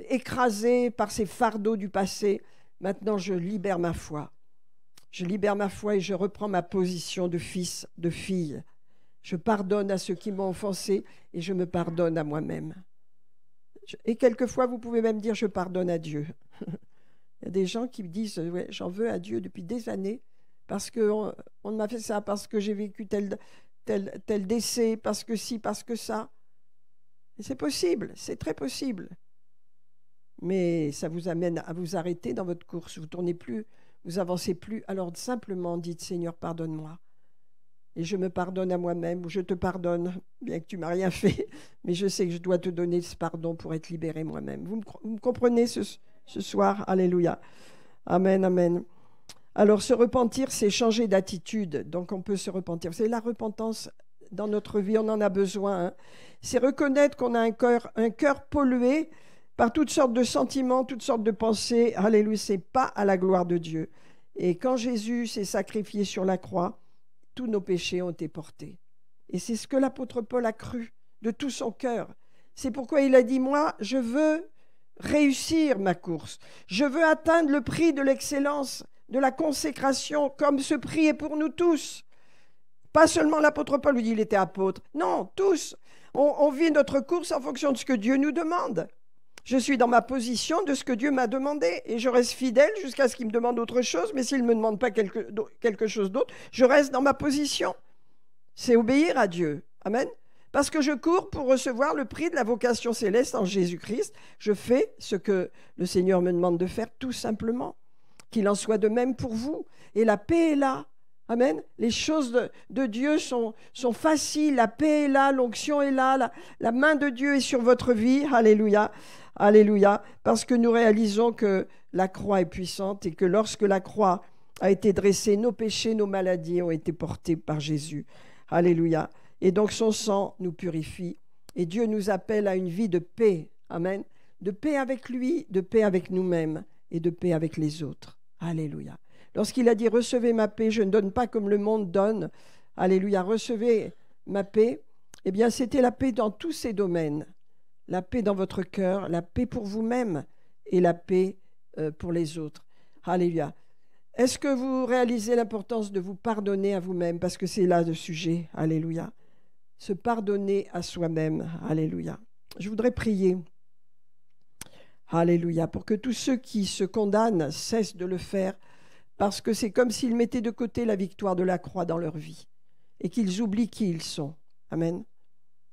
écraser par ces fardeaux du passé, maintenant je libère ma foi. Je libère ma foi et je reprends ma position de fils, de fille. Je pardonne à ceux qui m'ont offensé et je me pardonne à moi-même. Et quelquefois vous pouvez même dire je pardonne à Dieu. Il y a des gens qui me disent ouais, j'en veux à Dieu depuis des années, parce qu'on m'a fait ça, parce que j'ai vécu tel décès, parce que ci, parce que ça. Et c'est possible, c'est très possible. Mais ça vous amène à vous arrêter dans votre course. Vous ne tournez plus, vous avancez plus. Alors simplement dites, Seigneur, pardonne-moi. Et je me pardonne à moi-même, ou je te pardonne, bien que tu ne m'as rien fait, mais je sais que je dois te donner ce pardon pour être libéré moi-même. Vous me comprenez ce soir? Alléluia. Amen, amen. Alors, se repentir, c'est changer d'attitude. Donc, on peut se repentir. C'est la repentance dans notre vie, on en a besoin. Hein. C'est reconnaître qu'on a un cœur pollué par toutes sortes de sentiments, toutes sortes de pensées. Alléluia, c'est pas à la gloire de Dieu. Et quand Jésus s'est sacrifié sur la croix, tous nos péchés ont été portés. Et c'est ce que l'apôtre Paul a cru de tout son cœur. C'est pourquoi il a dit, moi, je veux réussir ma course. Je veux atteindre le prix de l'excellence, de la consécration, comme ce prix est pour nous tous. Pas seulement l'apôtre Paul, lui dit il était apôtre. Non, tous. On vit notre course en fonction de ce que Dieu nous demande. Je suis dans ma position de ce que Dieu m'a demandé et je reste fidèle jusqu'à ce qu'il me demande autre chose. Mais s'il ne me demande pas quelque chose d'autre, je reste dans ma position. C'est obéir à Dieu. Amen. Parce que je cours pour recevoir le prix de la vocation céleste en Jésus-Christ. Je fais ce que le Seigneur me demande de faire tout simplement. Qu'il en soit de même pour vous. Et la paix est là. Amen. Les choses de Dieu sont faciles. La paix est là, l'onction est là, la main de Dieu est sur votre vie. Alléluia. Alléluia. Parce que nous réalisons que la croix est puissante et que lorsque la croix a été dressée, nos péchés, nos maladies ont été portés par Jésus. Alléluia. Et donc son sang nous purifie. Et Dieu nous appelle à une vie de paix. Amen. De paix avec lui, de paix avec nous-mêmes et de paix avec les autres. Alléluia. Lorsqu'il a dit « Recevez ma paix, je ne donne pas comme le monde donne. » Alléluia. Recevez ma paix. Eh bien, c'était la paix dans tous ces domaines. La paix dans votre cœur, la paix pour vous-même et la paix pour les autres. Alléluia. Est-ce que vous réalisez l'importance de vous pardonner à vous-même? Parce que c'est là le sujet. Alléluia. Se pardonner à soi-même. Alléluia. Je voudrais prier. Alléluia. Pour que tous ceux qui se condamnent cessent de le faire, parce que c'est comme s'ils mettaient de côté la victoire de la croix dans leur vie et qu'ils oublient qui ils sont. Amen.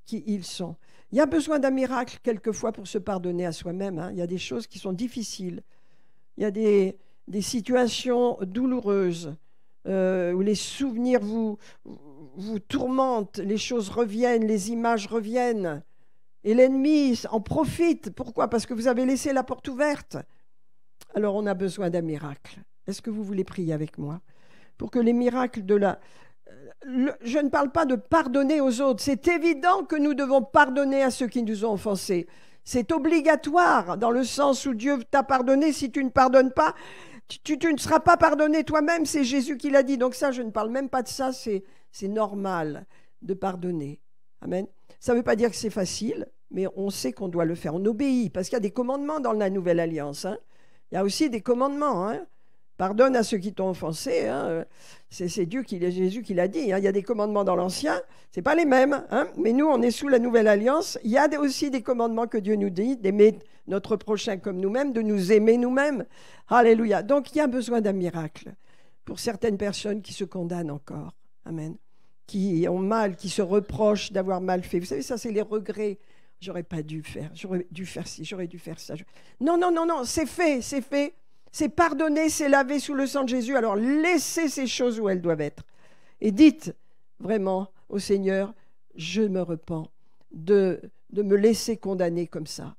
Qui ils sont. Il y a besoin d'un miracle quelquefois pour se pardonner à soi-même. Hein. Il y a des choses qui sont difficiles. Il y a des situations douloureuses où les souvenirs vous tourmentent, les choses reviennent, les images reviennent. Et l'ennemi en profite. Pourquoi? Parce que vous avez laissé la porte ouverte. Alors on a besoin d'un miracle. Est-ce que vous voulez prier avec moi pour que les miracles de la... Je ne parle pas de pardonner aux autres. C'est évident que nous devons pardonner à ceux qui nous ont offensés. C'est obligatoire dans le sens où Dieu t'a pardonné. Si tu ne pardonnes pas, tu ne seras pas pardonné toi-même. C'est Jésus qui l'a dit. Donc ça, je ne parle même pas de ça. C'est normal de pardonner. Amen. Ça ne veut pas dire que c'est facile, mais on sait qu'on doit le faire. On obéit parce qu'il y a des commandements dans la Nouvelle Alliance. Hein. Il y a aussi des commandements. Hein. Pardonne à ceux qui t'ont offensé. Hein. C'est Jésus qui l'a dit. Hein. Il y a des commandements dans l'Ancien. Ce n'est pas les mêmes. Hein. Mais nous, on est sous la Nouvelle Alliance. Il y a aussi des commandements que Dieu nous dit, d'aimer notre prochain comme nous-mêmes, de nous aimer nous-mêmes. Alléluia. Donc, il y a besoin d'un miracle pour certaines personnes qui se condamnent encore. Amen. Qui ont mal, qui se reprochent d'avoir mal fait. Vous savez, ça, c'est les regrets. J'aurais pas dû faire. J'aurais dû faire ci, j'aurais dû faire ça. Non, c'est fait, c'est fait. C'est pardonné, c'est lavé sous le sang de Jésus. Alors laissez ces choses où elles doivent être. Et dites vraiment au Seigneur, je me repens de me laisser condamner comme ça.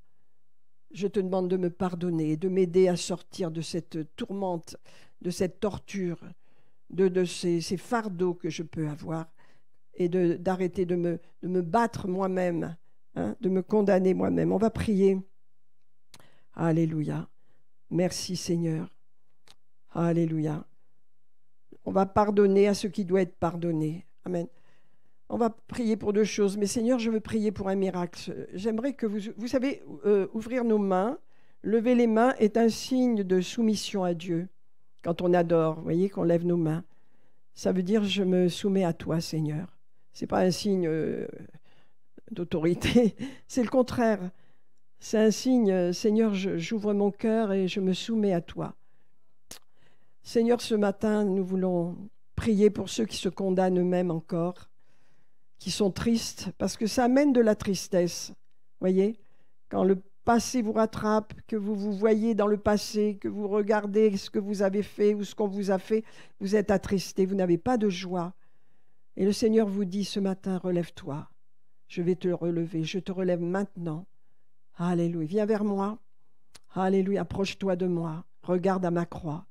Je te demande de me pardonner et de m'aider à sortir de cette tourmente, de cette torture, de ces fardeaux que je peux avoir et d'arrêter de me battre moi-même, hein, de me condamner moi-même. On va prier. Alléluia. Merci Seigneur. Alléluia. On va pardonner à ce qui doit être pardonné. Amen. On va prier pour deux choses. Mais Seigneur, je veux prier pour un miracle. J'aimerais que vous savez, ouvrir nos mains, lever les mains est un signe de soumission à Dieu. Quand on adore, vous voyez, qu'on lève nos mains. Ça veut dire je me soumets à toi, Seigneur. Ce n'est pas un signe d'autorité, c'est le contraire. C'est un signe, Seigneur, j'ouvre mon cœur et je me soumets à toi. Seigneur, ce matin, nous voulons prier pour ceux qui se condamnent eux-mêmes encore, qui sont tristes, parce que ça amène de la tristesse. Voyez, quand le passé vous rattrape, que vous vous voyez dans le passé, que vous regardez ce que vous avez fait ou ce qu'on vous a fait, vous êtes attristé, vous n'avez pas de joie. Et le Seigneur vous dit ce matin, relève-toi. Je vais te relever, je te relève maintenant. Alléluia, viens vers moi. Alléluia, approche-toi de moi. Regarde à ma croix.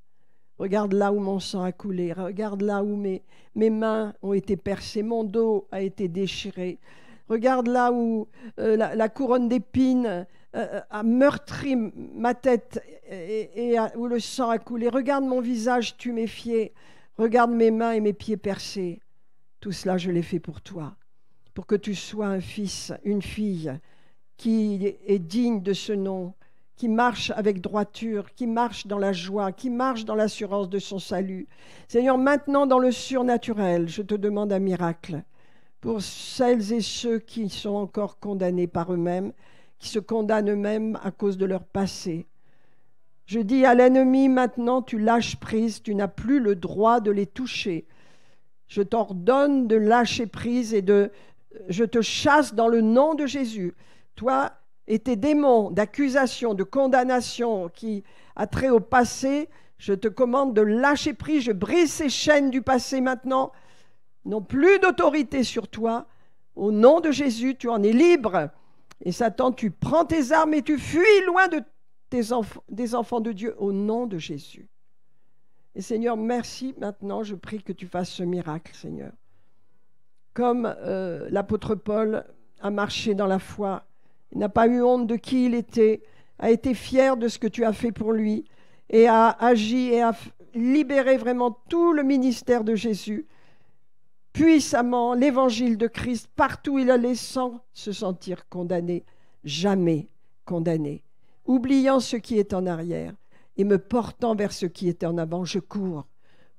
Regarde là où mon sang a coulé. Regarde là où mes mains ont été percées. Mon dos a été déchiré. Regarde là où la couronne d'épines a meurtri ma tête et où le sang a coulé. Regarde mon visage tuméfié. Regarde mes mains et mes pieds percés. Tout cela, je l'ai fait pour toi. Pour que tu sois un fils, une fille qui est digne de ce nom, qui marche avec droiture, qui marche dans la joie, qui marche dans l'assurance de son salut. Seigneur, maintenant dans le surnaturel, je te demande un miracle pour celles et ceux qui sont encore condamnés par eux-mêmes, qui se condamnent eux-mêmes à cause de leur passé. Je dis à l'ennemi, maintenant tu lâches prise, tu n'as plus le droit de les toucher. Je t'ordonne de lâcher prise et je te chasse dans le nom de Jésus. Toi et tes démons d'accusation, de condamnation qui a trait au passé, je te commande de lâcher prise. Je brise ces chaînes du passé maintenant. N'ont plus d'autorité sur toi. Au nom de Jésus, tu en es libre. Et Satan, tu prends tes armes et tu fuis loin des enfants de Dieu au nom de Jésus. Et Seigneur, merci maintenant. Je prie que tu fasses ce miracle, Seigneur. Comme l'apôtre Paul a marché dans la foi, il n'a pas eu honte de qui il était, a été fier de ce que tu as fait pour lui et a agi et a libéré vraiment tout le ministère de Jésus. Puissamment, l'évangile de Christ, partout où il allait, sans se sentir condamné, jamais condamné. Oubliant ce qui est en arrière et me portant vers ce qui est en avant, je cours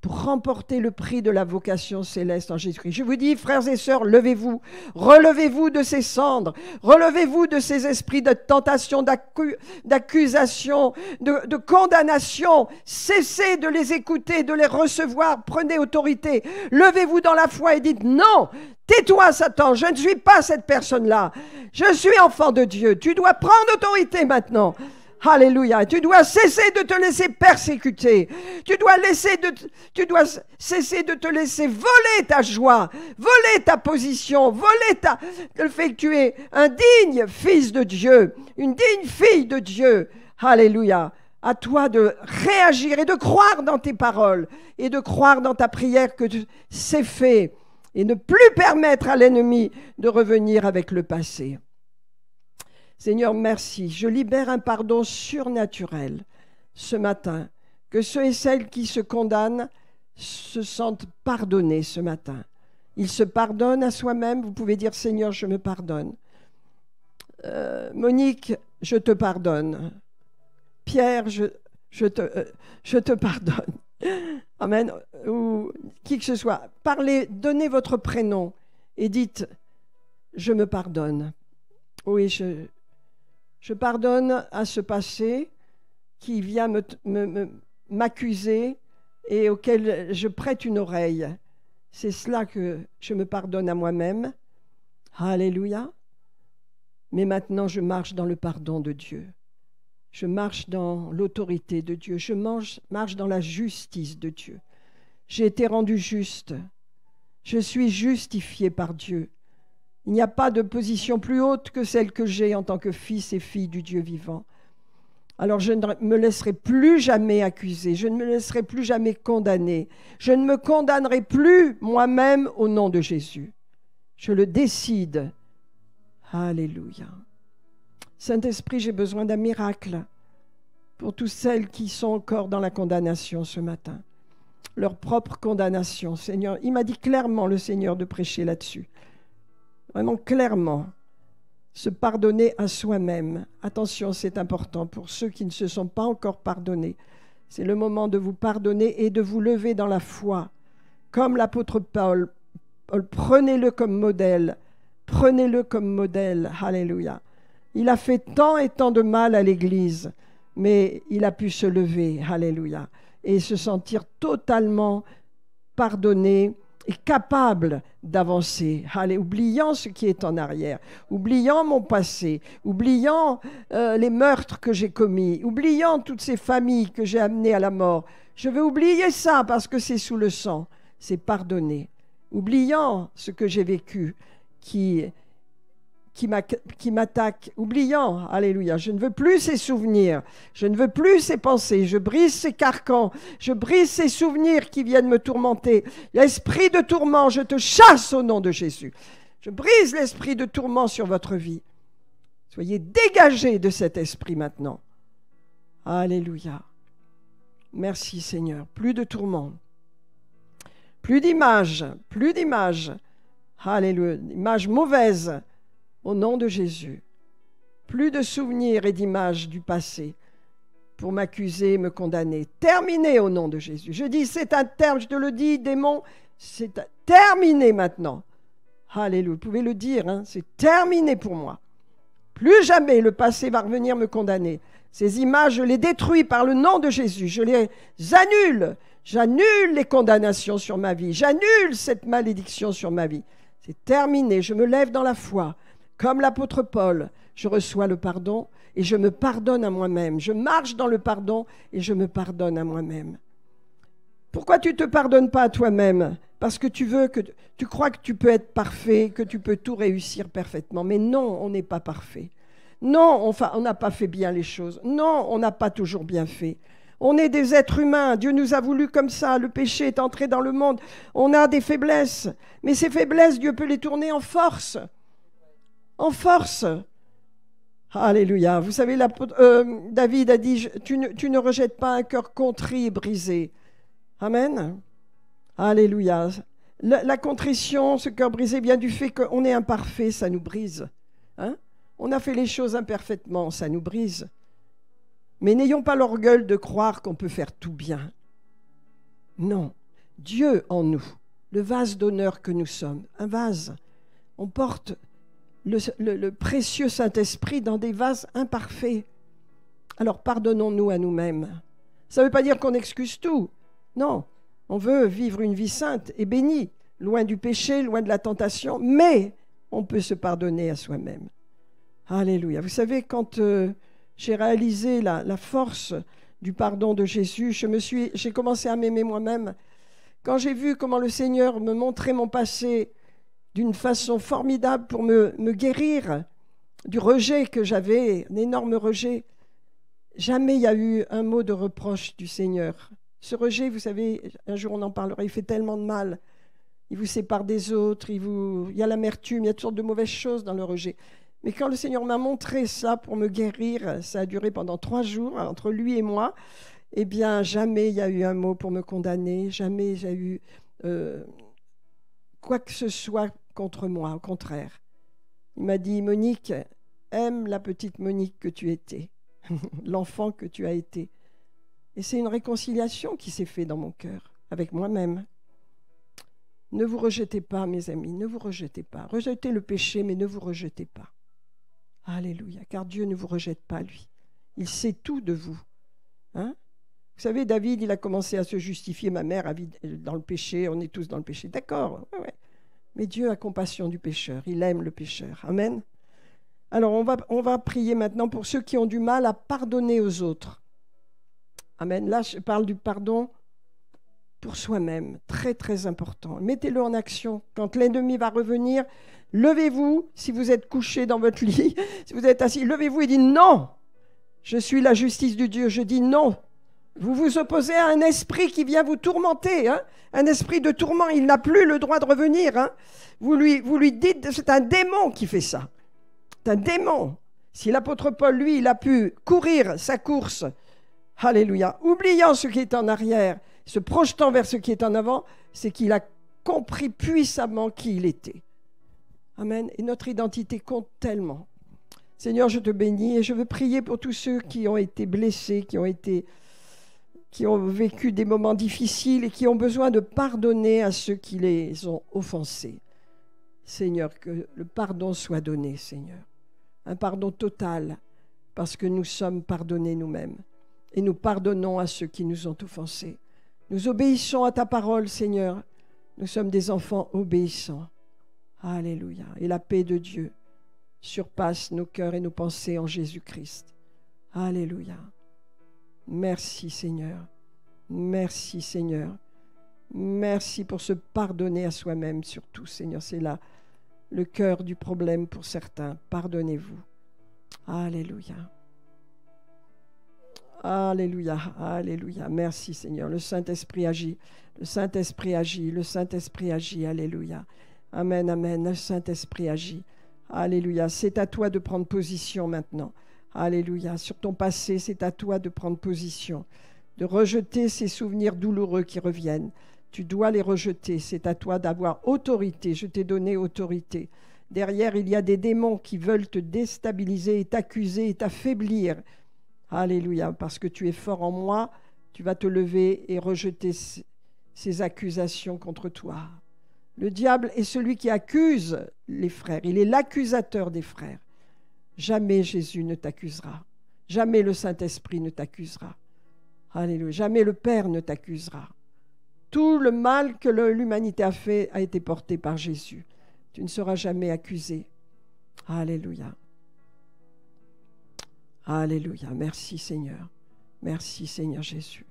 pour remporter le prix de la vocation céleste en Jésus-Christ. Je vous dis, frères et sœurs, levez-vous, relevez-vous de ces cendres, relevez-vous de ces esprits de tentation, d'accusation, de condamnation. Cessez de les écouter, de les recevoir, prenez autorité. Levez-vous dans la foi et dites, non, tais-toi Satan, je ne suis pas cette personne-là. Je suis enfant de Dieu, tu dois prendre autorité maintenant. Alléluia. Tu dois cesser de te laisser persécuter. Tu dois cesser de te laisser voler ta joie, voler ta position, voler le fait que tu es un digne fils de Dieu, une digne fille de Dieu. Alléluia. À toi de réagir et de croire dans tes paroles et de croire dans ta prière que c'est fait et ne plus permettre à l'ennemi de revenir avec le passé. Seigneur, merci. Je libère un pardon surnaturel ce matin. Que ceux et celles qui se condamnent se sentent pardonnés ce matin. Ils se pardonnent à soi-même. Vous pouvez dire, Seigneur, je me pardonne. Monique, je te pardonne. Pierre, je te pardonne. Amen. Ou qui que ce soit. Parlez, donnez votre prénom et dites, je me pardonne. Oui, je pardonne à ce passé qui vient m'accuser et auquel je prête une oreille. C'est cela que je me pardonne à moi-même. Alléluia. Mais maintenant, je marche dans le pardon de Dieu. Je marche dans l'autorité de Dieu. Je marche dans la justice de Dieu. J'ai été rendu juste. Je suis justifié par Dieu. Il n'y a pas de position plus haute que celle que j'ai en tant que fils et fille du Dieu vivant. Alors je ne me laisserai plus jamais accuser, je ne me laisserai plus jamais condamner. Je ne me condamnerai plus moi-même au nom de Jésus. Je le décide. Alléluia. Saint-Esprit, j'ai besoin d'un miracle pour toutes celles qui sont encore dans la condamnation ce matin. Leur propre condamnation, Seigneur. Il m'a dit clairement, le Seigneur, de prêcher là-dessus. Vraiment clairement, se pardonner à soi-même. Attention, c'est important pour ceux qui ne se sont pas encore pardonnés. C'est le moment de vous pardonner et de vous lever dans la foi. Comme l'apôtre Paul, prenez-le comme modèle. Prenez-le comme modèle. Alléluia. Il a fait tant et tant de mal à l'Église, mais il a pu se lever. Alléluia. Et se sentir totalement pardonné et capable d'avancer, oubliant ce qui est en arrière, oubliant mon passé, oubliant les meurtres que j'ai commis, oubliant toutes ces familles que j'ai amenées à la mort. Je vais oublier ça parce que c'est sous le sang, c'est pardonner. Oubliant ce que j'ai vécu qui m'attaque, oubliant, alléluia, je ne veux plus ces souvenirs, je ne veux plus ces pensées, je brise ces carcans, je brise ces souvenirs qui viennent me tourmenter. L'esprit de tourment, je te chasse au nom de Jésus. Je brise l'esprit de tourment sur votre vie. Soyez dégagés de cet esprit maintenant. Alléluia. Merci Seigneur. Plus de tourment. Plus d'images. Plus d'images. Alléluia. Images mauvaises. Au nom de Jésus. Plus de souvenirs et d'images du passé pour m'accuser et me condamner. Terminé au nom de Jésus. Je dis, c'est un terme, je te le dis, démon, c'est terminé maintenant. Alléluia, vous pouvez le dire, hein, c'est terminé pour moi. Plus jamais le passé va revenir me condamner. Ces images, je les détruis par le nom de Jésus. Je les annule. J'annule les condamnations sur ma vie. J'annule cette malédiction sur ma vie. C'est terminé. Je me lève dans la foi. Comme l'apôtre Paul, je reçois le pardon et je me pardonne à moi-même. Je marche dans le pardon et je me pardonne à moi-même. Pourquoi tu ne te pardonnes pas à toi-même? Parce que tu crois que tu peux être parfait, que tu peux tout réussir parfaitement. Mais non, on n'est pas parfait. Non, on n'a pas fait bien les choses. Non, on n'a pas toujours bien fait. On est des êtres humains. Dieu nous a voulu comme ça. Le péché est entré dans le monde. On a des faiblesses. Mais ces faiblesses, Dieu peut les tourner en force. En force. Alléluia. Vous savez, David a dit, tu ne rejettes pas un cœur contrit et brisé. Amen. Alléluia. La contrition, ce cœur brisé, vient du fait qu'on est imparfait, ça nous brise. Hein? On a fait les choses imparfaitement, ça nous brise. Mais n'ayons pas l'orgueil de croire qu'on peut faire tout bien. Non. Dieu en nous, le vase d'honneur que nous sommes, un vase. On porte le précieux Saint-Esprit dans des vases imparfaits. Alors pardonnons-nous à nous-mêmes. Ça ne veut pas dire qu'on excuse tout. Non. On veut vivre une vie sainte et bénie, loin du péché, loin de la tentation, mais on peut se pardonner à soi-même. Alléluia. Vous savez, quand j'ai réalisé la force du pardon de Jésus, j'ai commencé à m'aimer moi-même. Quand j'ai vu comment le Seigneur me montrait mon passé d'une façon formidable pour me guérir du rejet que j'avais, un énorme rejet, jamais il y a eu un mot de reproche du Seigneur. Ce rejet, vous savez, un jour on en parlera, il fait tellement de mal. Il vous sépare des autres, il y a l'amertume, il y a toutes sortes de mauvaises choses dans le rejet. Mais quand le Seigneur m'a montré ça pour me guérir, ça a duré pendant 3 jours, entre lui et moi, eh bien, jamais il y a eu un mot pour me condamner, jamais j'ai eu quoi que ce soit contre moi, au contraire. Il m'a dit, Monique, aime la petite Monique que tu étais, l'enfant que tu as été. Et c'est une réconciliation qui s'est faite dans mon cœur, avec moi-même. Ne vous rejetez pas, mes amis, ne vous rejetez pas. Rejetez le péché, mais ne vous rejetez pas. Alléluia, car Dieu ne vous rejette pas, lui. Il sait tout de vous. Hein? Vous savez, David, il a commencé à se justifier. Ma mère a dans le péché, on est tous dans le péché. D'accord, ouais. Mais Dieu a compassion du pécheur, il aime le pécheur. Amen. Alors, on va prier maintenant pour ceux qui ont du mal à pardonner aux autres. Amen. Là, je parle du pardon pour soi-même. Très, très important. Mettez-le en action. Quand l'ennemi va revenir, levez-vous. Si vous êtes couché dans votre lit, si vous êtes assis, levez-vous et dites non. Je suis la justice de Dieu. Je dis non. Vous vous opposez à un esprit qui vient vous tourmenter. Hein? Un esprit de tourment. Il n'a plus le droit de revenir. Hein? Vous lui dites, c'est un démon qui fait ça. C'est un démon. Si l'apôtre Paul, lui, il a pu courir sa course, alléluia, oubliant ce qui est en arrière, se projetant vers ce qui est en avant, c'est qu'il a compris puissamment qui il était. Amen. Et notre identité compte tellement. Seigneur, je te bénis et je veux prier pour tous ceux qui ont été blessés, qui ont vécu des moments difficiles et qui ont besoin de pardonner à ceux qui les ont offensés. Seigneur, que le pardon soit donné, Seigneur. Un pardon total, parce que nous sommes pardonnés nous-mêmes. Et nous pardonnons à ceux qui nous ont offensés. Nous obéissons à ta parole, Seigneur. Nous sommes des enfants obéissants. Alléluia. Et la paix de Dieu surpasse nos cœurs et nos pensées en Jésus-Christ. Alléluia. Merci, Seigneur. Merci, Seigneur. Merci pour se pardonner à soi-même, surtout, Seigneur. C'est là le cœur du problème pour certains. Pardonnez-vous. Alléluia. Alléluia, alléluia. Merci Seigneur. Le Saint-Esprit agit. Le Saint-Esprit agit. Le Saint-Esprit agit. Alléluia. Amen, amen. Le Saint-Esprit agit. Alléluia. C'est à toi de prendre position maintenant. Alléluia. Sur ton passé, c'est à toi de prendre position. De rejeter ces souvenirs douloureux qui reviennent. Tu dois les rejeter. C'est à toi d'avoir autorité. Je t'ai donné autorité. Derrière, il y a des démons qui veulent te déstabiliser et t'accuser et t'affaiblir. Alléluia, parce que tu es fort en moi, tu vas te lever et rejeter ces accusations contre toi. Le diable est celui qui accuse les frères. Il est l'accusateur des frères. Jamais Jésus ne t'accusera. Jamais le Saint-Esprit ne t'accusera. Alléluia. Jamais le Père ne t'accusera. Tout le mal que l'humanité a fait a été porté par Jésus. Tu ne seras jamais accusé. Alléluia. Alléluia. Merci Seigneur. Merci Seigneur Jésus.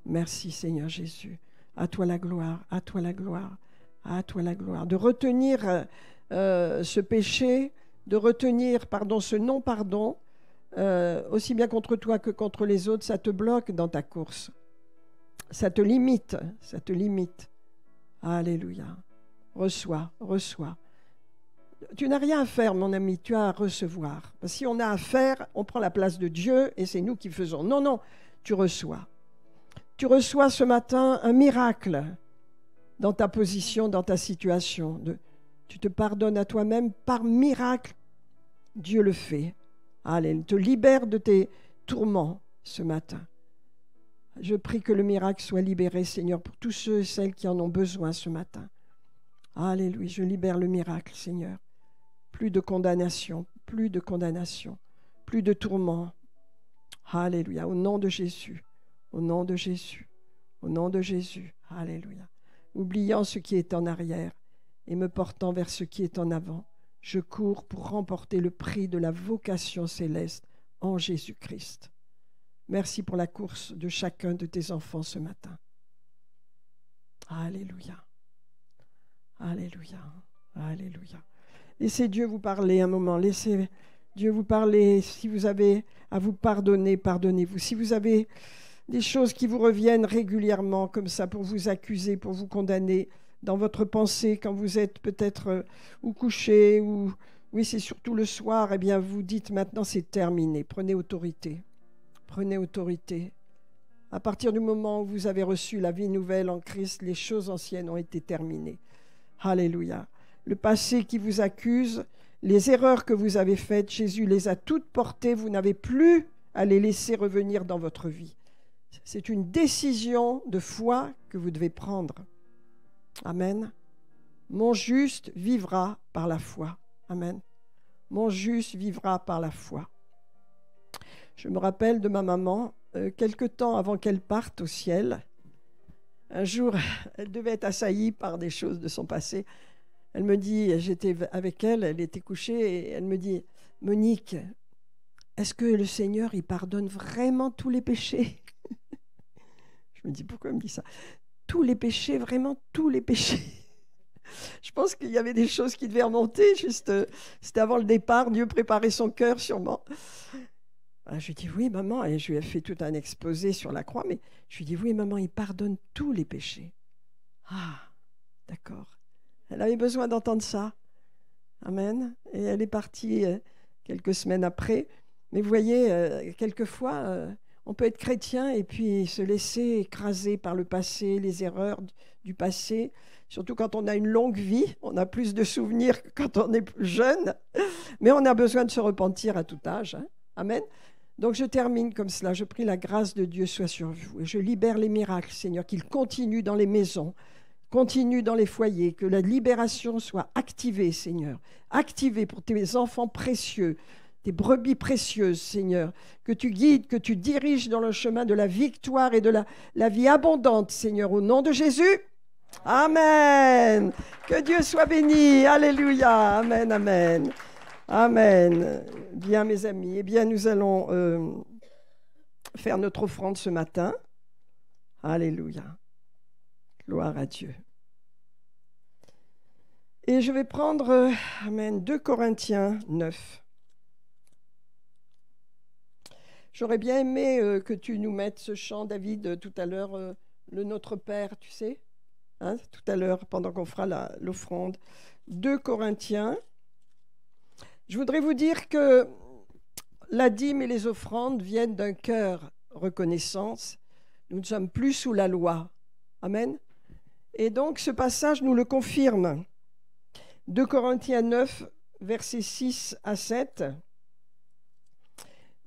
Merci Seigneur Jésus. À toi la gloire, à toi la gloire, à toi la gloire. De retenir ce péché, de retenir ce non-pardon, aussi bien contre toi que contre les autres, ça te bloque dans ta course. Ça te limite, ça te limite. Alléluia. Reçois, reçois. Tu n'as rien à faire, mon ami, tu as à recevoir. Parce que si on a à faire, on prend la place de Dieu et c'est nous qui faisons. Non, non, tu reçois. Tu reçois ce matin un miracle dans ta position, dans ta situation. Tu te pardonnes à toi-même par miracle. Dieu le fait. Allez, te libère de tes tourments ce matin. Je prie que le miracle soit libéré, Seigneur, pour tous ceux et celles qui en ont besoin ce matin. Alléluia, je libère le miracle, Seigneur. Plus de condamnation, plus de condamnation, plus de tourments. Alléluia, au nom de Jésus, au nom de Jésus, au nom de Jésus. Alléluia. Oubliant ce qui est en arrière et me portant vers ce qui est en avant, je cours pour remporter le prix de la vocation céleste en Jésus-Christ. Merci pour la course de chacun de tes enfants ce matin. Alléluia. Alléluia. Alléluia. Laissez Dieu vous parler un moment. Laissez Dieu vous parler. Si vous avez à vous pardonner, pardonnez-vous. Si vous avez des choses qui vous reviennent régulièrement comme ça pour vous accuser, pour vous condamner dans votre pensée quand vous êtes peut-être ou couché ou oui, c'est surtout le soir, eh bien vous dites maintenant c'est terminé. Prenez autorité. Prenez autorité. À partir du moment où vous avez reçu la vie nouvelle en Christ, les choses anciennes ont été terminées. Alléluia. Le passé qui vous accuse, les erreurs que vous avez faites, Jésus les a toutes portées. Vous n'avez plus à les laisser revenir dans votre vie. C'est une décision de foi que vous devez prendre. Amen. Mon juste vivra par la foi. Amen. Mon juste vivra par la foi. Je me rappelle de ma maman, quelque temps avant qu'elle parte au ciel. Un jour, elle devait être assaillie par des choses de son passé. Elle me dit, j'étais avec elle, elle était couchée, et elle me dit, Monique, est-ce que le Seigneur, il pardonne vraiment tous les péchés? Je me dis, pourquoi elle me dit ça? Tous les péchés, vraiment tous les péchés. Je pense qu'il y avait des choses qui devaient remonter, juste, c'était avant le départ, Dieu préparait son cœur sûrement. Je lui dis, oui, maman, et je lui ai fait tout un exposé sur la croix, mais je lui dis, oui, maman, il pardonne tous les péchés. Ah, d'accord. Elle avait besoin d'entendre ça. Amen. Et elle est partie quelques semaines après. Mais vous voyez, quelquefois, on peut être chrétien et puis se laisser écraser par le passé, les erreurs du passé. Surtout quand on a une longue vie, on a plus de souvenirs que quand on est plus jeune. Mais on a besoin de se repentir à tout âge. Hein. Amen. Donc je termine comme cela. Je prie la grâce de Dieu soit sur vous. Et je libère les miracles, Seigneur, qu'ils continuent dans les maisons, continuent dans les foyers, que la libération soit activée, Seigneur. Activée pour tes enfants précieux, tes brebis précieuses, Seigneur. Que tu guides, que tu diriges dans le chemin de la victoire et de la vie abondante, Seigneur, au nom de Jésus. Amen. Que Dieu soit béni. Alléluia. Amen, amen. Amen. Bien, mes amis, eh bien, nous allons faire notre offrande ce matin. Alléluia. Gloire à Dieu. Et je vais prendre, amen, 2 Corinthiens 9. J'aurais bien aimé que tu nous mettes ce chant, David, tout à l'heure, le Notre Père, tu sais, hein, tout à l'heure, pendant qu'on fera l'offrande. 2 Corinthiens. Je voudrais vous dire que la dîme et les offrandes viennent d'un cœur reconnaissance. Nous ne sommes plus sous la loi. Amen. Et donc, ce passage nous le confirme. 2 Corinthiens 9, versets 6 à 7,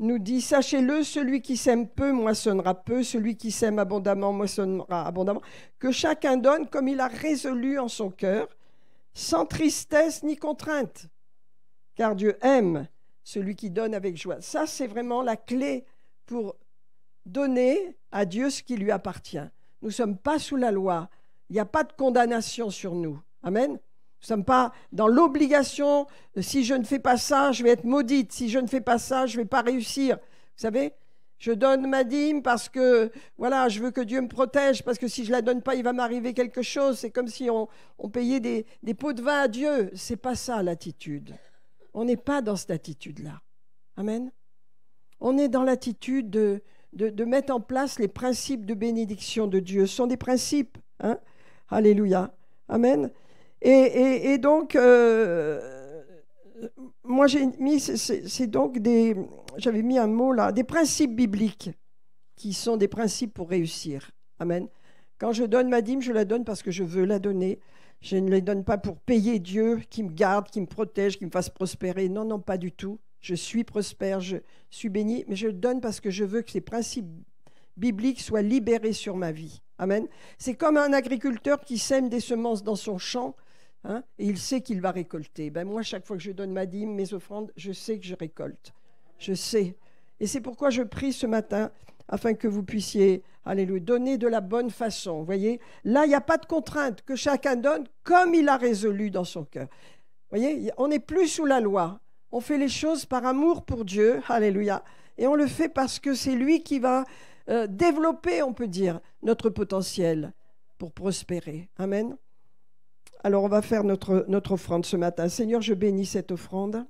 nous dit « Sachez-le, celui qui sème peu moissonnera peu, celui qui sème abondamment moissonnera abondamment. Que chacun donne comme il a résolu en son cœur, sans tristesse ni contrainte. Car Dieu aime celui qui donne avec joie. » Ça, c'est vraiment la clé pour donner à Dieu ce qui lui appartient. Nous ne sommes pas sous la loi. Il n'y a pas de condamnation sur nous. Amen. Nous ne sommes pas dans l'obligation, si je ne fais pas ça, je vais être maudite. Si je ne fais pas ça, je ne vais pas réussir. Vous savez, je donne ma dîme parce que, voilà, je veux que Dieu me protège, parce que si je ne la donne pas, il va m'arriver quelque chose. C'est comme si on payait des pots de vin à Dieu. Ce n'est pas ça l'attitude. On n'est pas dans cette attitude-là. Amen. On est dans l'attitude de mettre en place les principes de bénédiction de Dieu. Ce sont des principes. Hein? Alléluia. Amen. Et donc, moi j'ai mis, c'est donc j'avais mis un mot là, des principes bibliques qui sont des principes pour réussir. Amen. Quand je donne ma dîme, je la donne parce que je veux la donner. Je ne la donne pas pour payer Dieu qui me garde, qui me protège, qui me fasse prospérer. Non, non, pas du tout. Je suis prospère, je suis béni, mais je le donne parce que je veux que ces principes bibliques soient libérés sur ma vie. Amen. C'est comme un agriculteur qui sème des semences dans son champ, hein, et il sait qu'il va récolter. Ben moi, chaque fois que je donne ma dîme, mes offrandes, je sais que je récolte. Je sais. Et c'est pourquoi je prie ce matin, afin que vous puissiez, alléluia, donner de la bonne façon. Vous voyez, là, il n'y a pas de contrainte, que chacun donne comme il a résolu dans son cœur. Vous voyez, on n'est plus sous la loi. On fait les choses par amour pour Dieu, alléluia. Et on le fait parce que c'est lui qui va développer, on peut dire, notre potentiel pour prospérer. Amen. Alors, on va faire notre offrande ce matin. Seigneur, je bénis cette offrande.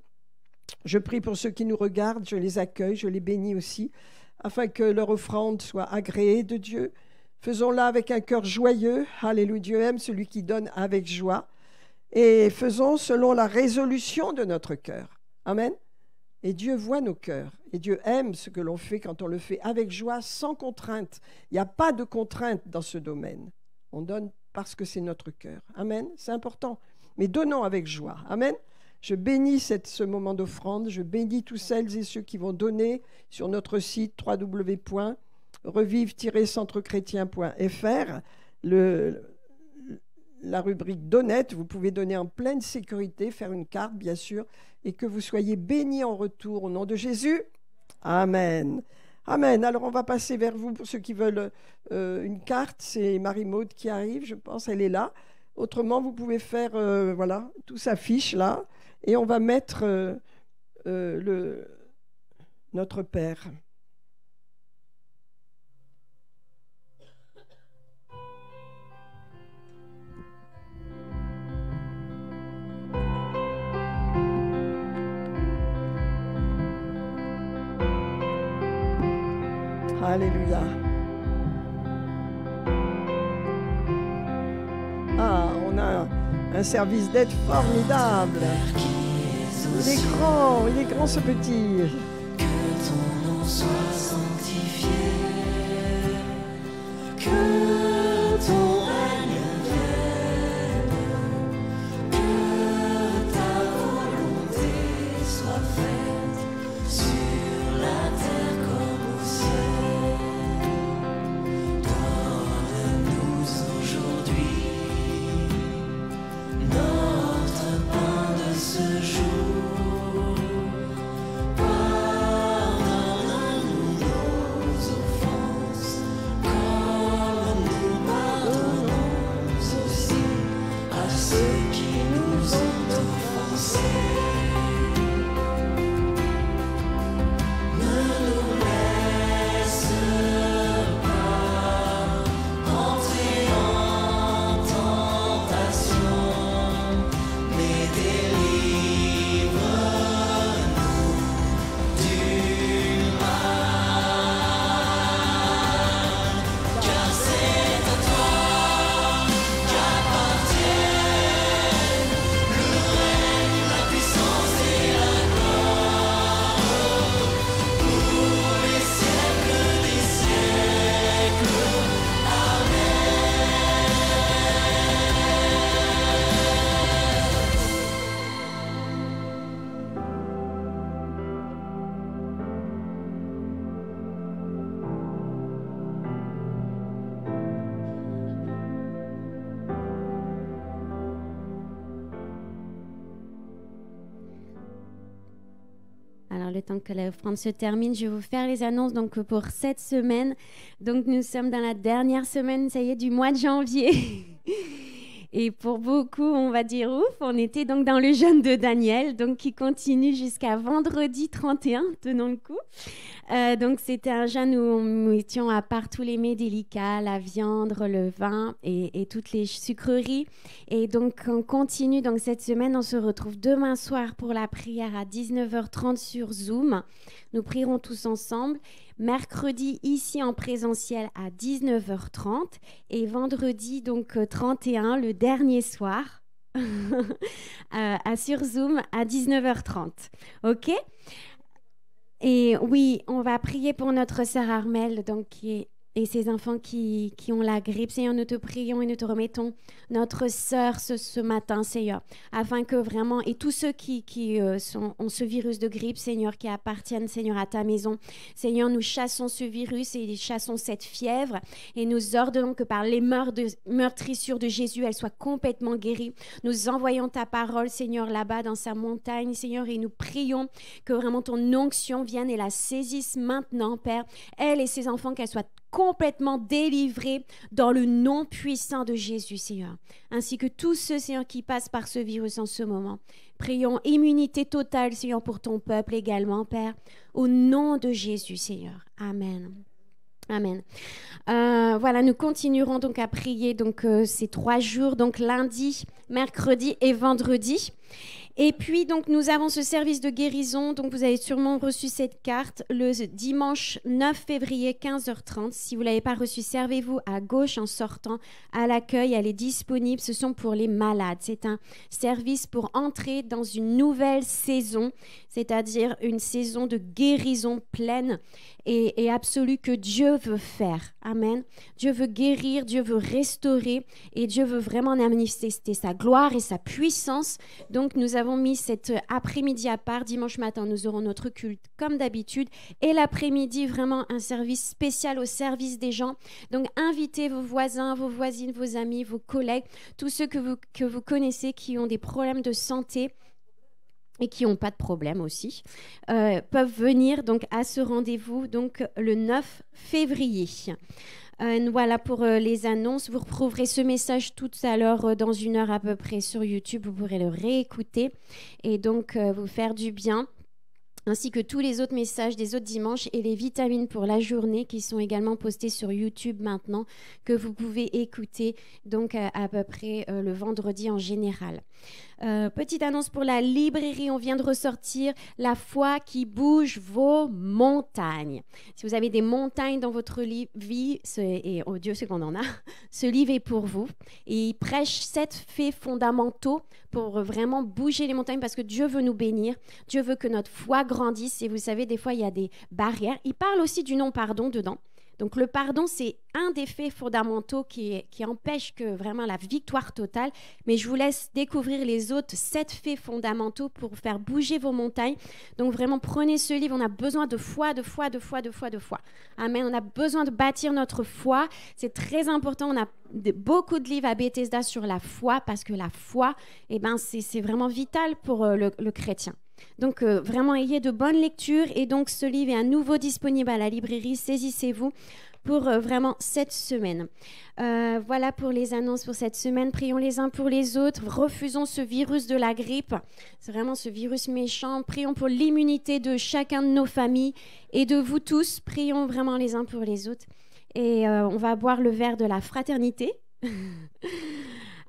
Je prie pour ceux qui nous regardent, je les accueille, je les bénis aussi, afin que leur offrande soit agréée de Dieu. Faisons-la avec un cœur joyeux. Alléluia, Dieu aime celui qui donne avec joie. Et faisons selon la résolution de notre cœur. Amen. Et Dieu voit nos cœurs. Et Dieu aime ce que l'on fait quand on le fait avec joie, sans contrainte. Il n'y a pas de contrainte dans ce domaine. On donne parce que c'est notre cœur. Amen. C'est important. Mais donnons avec joie. Amen. Je bénis ce moment d'offrande. Je bénis tous celles et ceux qui vont donner sur notre site www.revive-centrechrétien.fr. La rubrique Donnette, vous pouvez donner en pleine sécurité, faire une carte bien sûr, et que vous soyez bénis en retour au nom de Jésus. Amen. Amen. Alors on va passer vers vous pour ceux qui veulent une carte. C'est Marie-Maude qui arrive, je pense, elle est là. Autrement, vous pouvez faire, voilà, tout s'affiche là, et on va mettre notre Père. Alléluia. Ah, on a un service d'aide formidable. Il est grand ce petit. Que ton nom soit sanctifié, que ton règne vienne, que ta volonté soit faite sur la terre comme au ciel. Donne-nous aujourd'hui notre pain de ce jour. Pardonne-nous nos offenses, comme voilà, le temps que l'offrande se termine, je vais vous faire les annonces donc, pour cette semaine. Donc, nous sommes dans la dernière semaine, ça y est, du mois de janvier. Et pour beaucoup, on va dire ouf, on était donc dans le jeûne de Daniel, donc qui continue jusqu'à vendredi 31, tenons le coup. Donc c'était un jeûne où nous étions à part tous les mets délicats, la viande, le vin et toutes les sucreries. Et donc on continue, donc cette semaine, on se retrouve demain soir pour la prière à 19h30 sur Zoom. Nous prierons tous ensemble. Mercredi, ici en présentiel à 19h30 et vendredi, donc 31, le dernier soir, sur Zoom à 19h30. OK ? Et oui, on va prier pour notre sœur Armelle, donc, et ses enfants qui ont la grippe. Seigneur, nous te prions et nous te remettons notre sœur ce matin, Seigneur, afin que vraiment, et tous ceux qui ont ce virus de grippe, Seigneur, qui appartiennent, Seigneur, à ta maison, Seigneur, nous chassons ce virus et chassons cette fièvre et nous ordonnons que par les meurtrissures de Jésus, elle soit complètement guérie. Nous envoyons ta parole, Seigneur, là-bas dans sa montagne, Seigneur, et nous prions que vraiment ton onction vienne et la saisisse maintenant, Père, elle et ses enfants, qu'elle soit complètement délivrés dans le nom puissant de Jésus, Seigneur, ainsi que tous ceux, Seigneur, qui passent par ce virus en ce moment. Prions immunité totale, Seigneur, pour ton peuple également, Père, au nom de Jésus, Seigneur. Amen. Amen. Voilà, nous continuerons donc à prier donc, ces 3 jours, donc lundi, mercredi et vendredi. Et puis, donc, nous avons ce service de guérison. Donc, vous avez sûrement reçu cette carte le dimanche 9 février, 15h30. Si vous ne l'avez pas reçue, servez-vous à gauche en sortant à l'accueil. Elle est disponible. Ce sont pour les malades. C'est un service pour entrer dans une nouvelle saison, c'est-à-dire une saison de guérison pleine et absolue que Dieu veut faire. Amen. Dieu veut guérir, Dieu veut restaurer et Dieu veut vraiment manifester sa gloire et sa puissance. Donc, nous avons mis cet après-midi à part. Dimanche matin, nous aurons notre culte comme d'habitude. Et l'après-midi, vraiment un service spécial au service des gens. Donc, invitez vos voisins, vos voisines, vos amis, vos collègues, tous ceux que vous connaissez qui ont des problèmes de santé et qui n'ont pas de problème aussi, peuvent venir donc, à ce rendez-vous donc, le 9 février. Voilà pour les annonces. Vous retrouverez ce message tout à l'heure dans 1 heure à peu près sur YouTube. Vous pourrez le réécouter et donc vous faire du bien, ainsi que tous les autres messages des autres dimanches et les vitamines pour la journée qui sont également postés sur YouTube maintenant, que vous pouvez écouter donc à peu près le vendredi en général. Petite annonce pour la librairie, on vient de ressortir La foi qui bouge vos montagnes. Si vous avez des montagnes dans votre vie, et oh Dieu sait qu'on en a, ce livre est pour vous. Et il prêche 7 faits fondamentaux pour vraiment bouger les montagnes parce que Dieu veut nous bénir, Dieu veut que notre foi grandisse et vous savez, des fois il y a des barrières. Il parle aussi du non-pardon dedans. Donc le pardon, c'est un des faits fondamentaux qui empêche que vraiment la victoire totale. Mais je vous laisse découvrir les autres 7 faits fondamentaux pour faire bouger vos montagnes. Donc vraiment, prenez ce livre. On a besoin de foi, de foi, de foi, de foi, de foi. Amen. On a besoin de bâtir notre foi. C'est très important. On a beaucoup de livres à Bethesda sur la foi parce que la foi, c'est vraiment vital pour le chrétien. Donc, vraiment, ayez de bonnes lectures. Et donc, ce livre est à nouveau disponible à la librairie. Saisissez-vous pour vraiment cette semaine. Voilà pour les annonces pour cette semaine. Prions les uns pour les autres. Refusons ce virus de la grippe. C'est vraiment ce virus méchant. Prions pour l'immunité de chacun de nos familles et de vous tous. Prions vraiment les uns pour les autres. Et on va boire le verre de la fraternité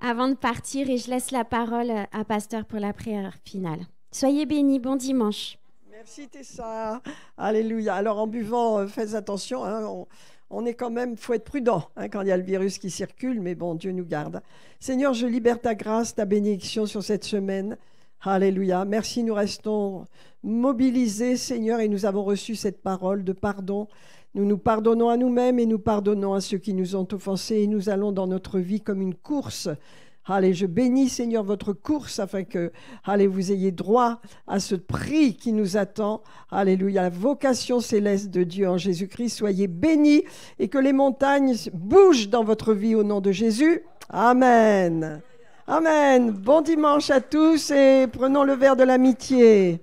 avant de partir. Et je laisse la parole à Pasteur pour la prière finale. Soyez bénis, bon dimanche. Merci Tessa. Alléluia. Alors en buvant, faites attention, hein, on est quand même, faut être prudent hein, quand il y a le virus qui circule, mais bon, Dieu nous garde. Seigneur, je libère ta grâce, ta bénédiction sur cette semaine. Alléluia. Merci, nous restons mobilisés, Seigneur, et nous avons reçu cette parole de pardon. Nous nous pardonnons à nous-mêmes et nous pardonnons à ceux qui nous ont offensés et nous allons dans notre vie comme une course. Allez, je bénis, Seigneur, votre course afin que, allez, vous ayez droit à ce prix qui nous attend. Alléluia, la vocation céleste de Dieu en Jésus-Christ. Soyez bénis et que les montagnes bougent dans votre vie au nom de Jésus. Amen. Amen. Bon dimanche à tous et prenons le verre de l'amitié.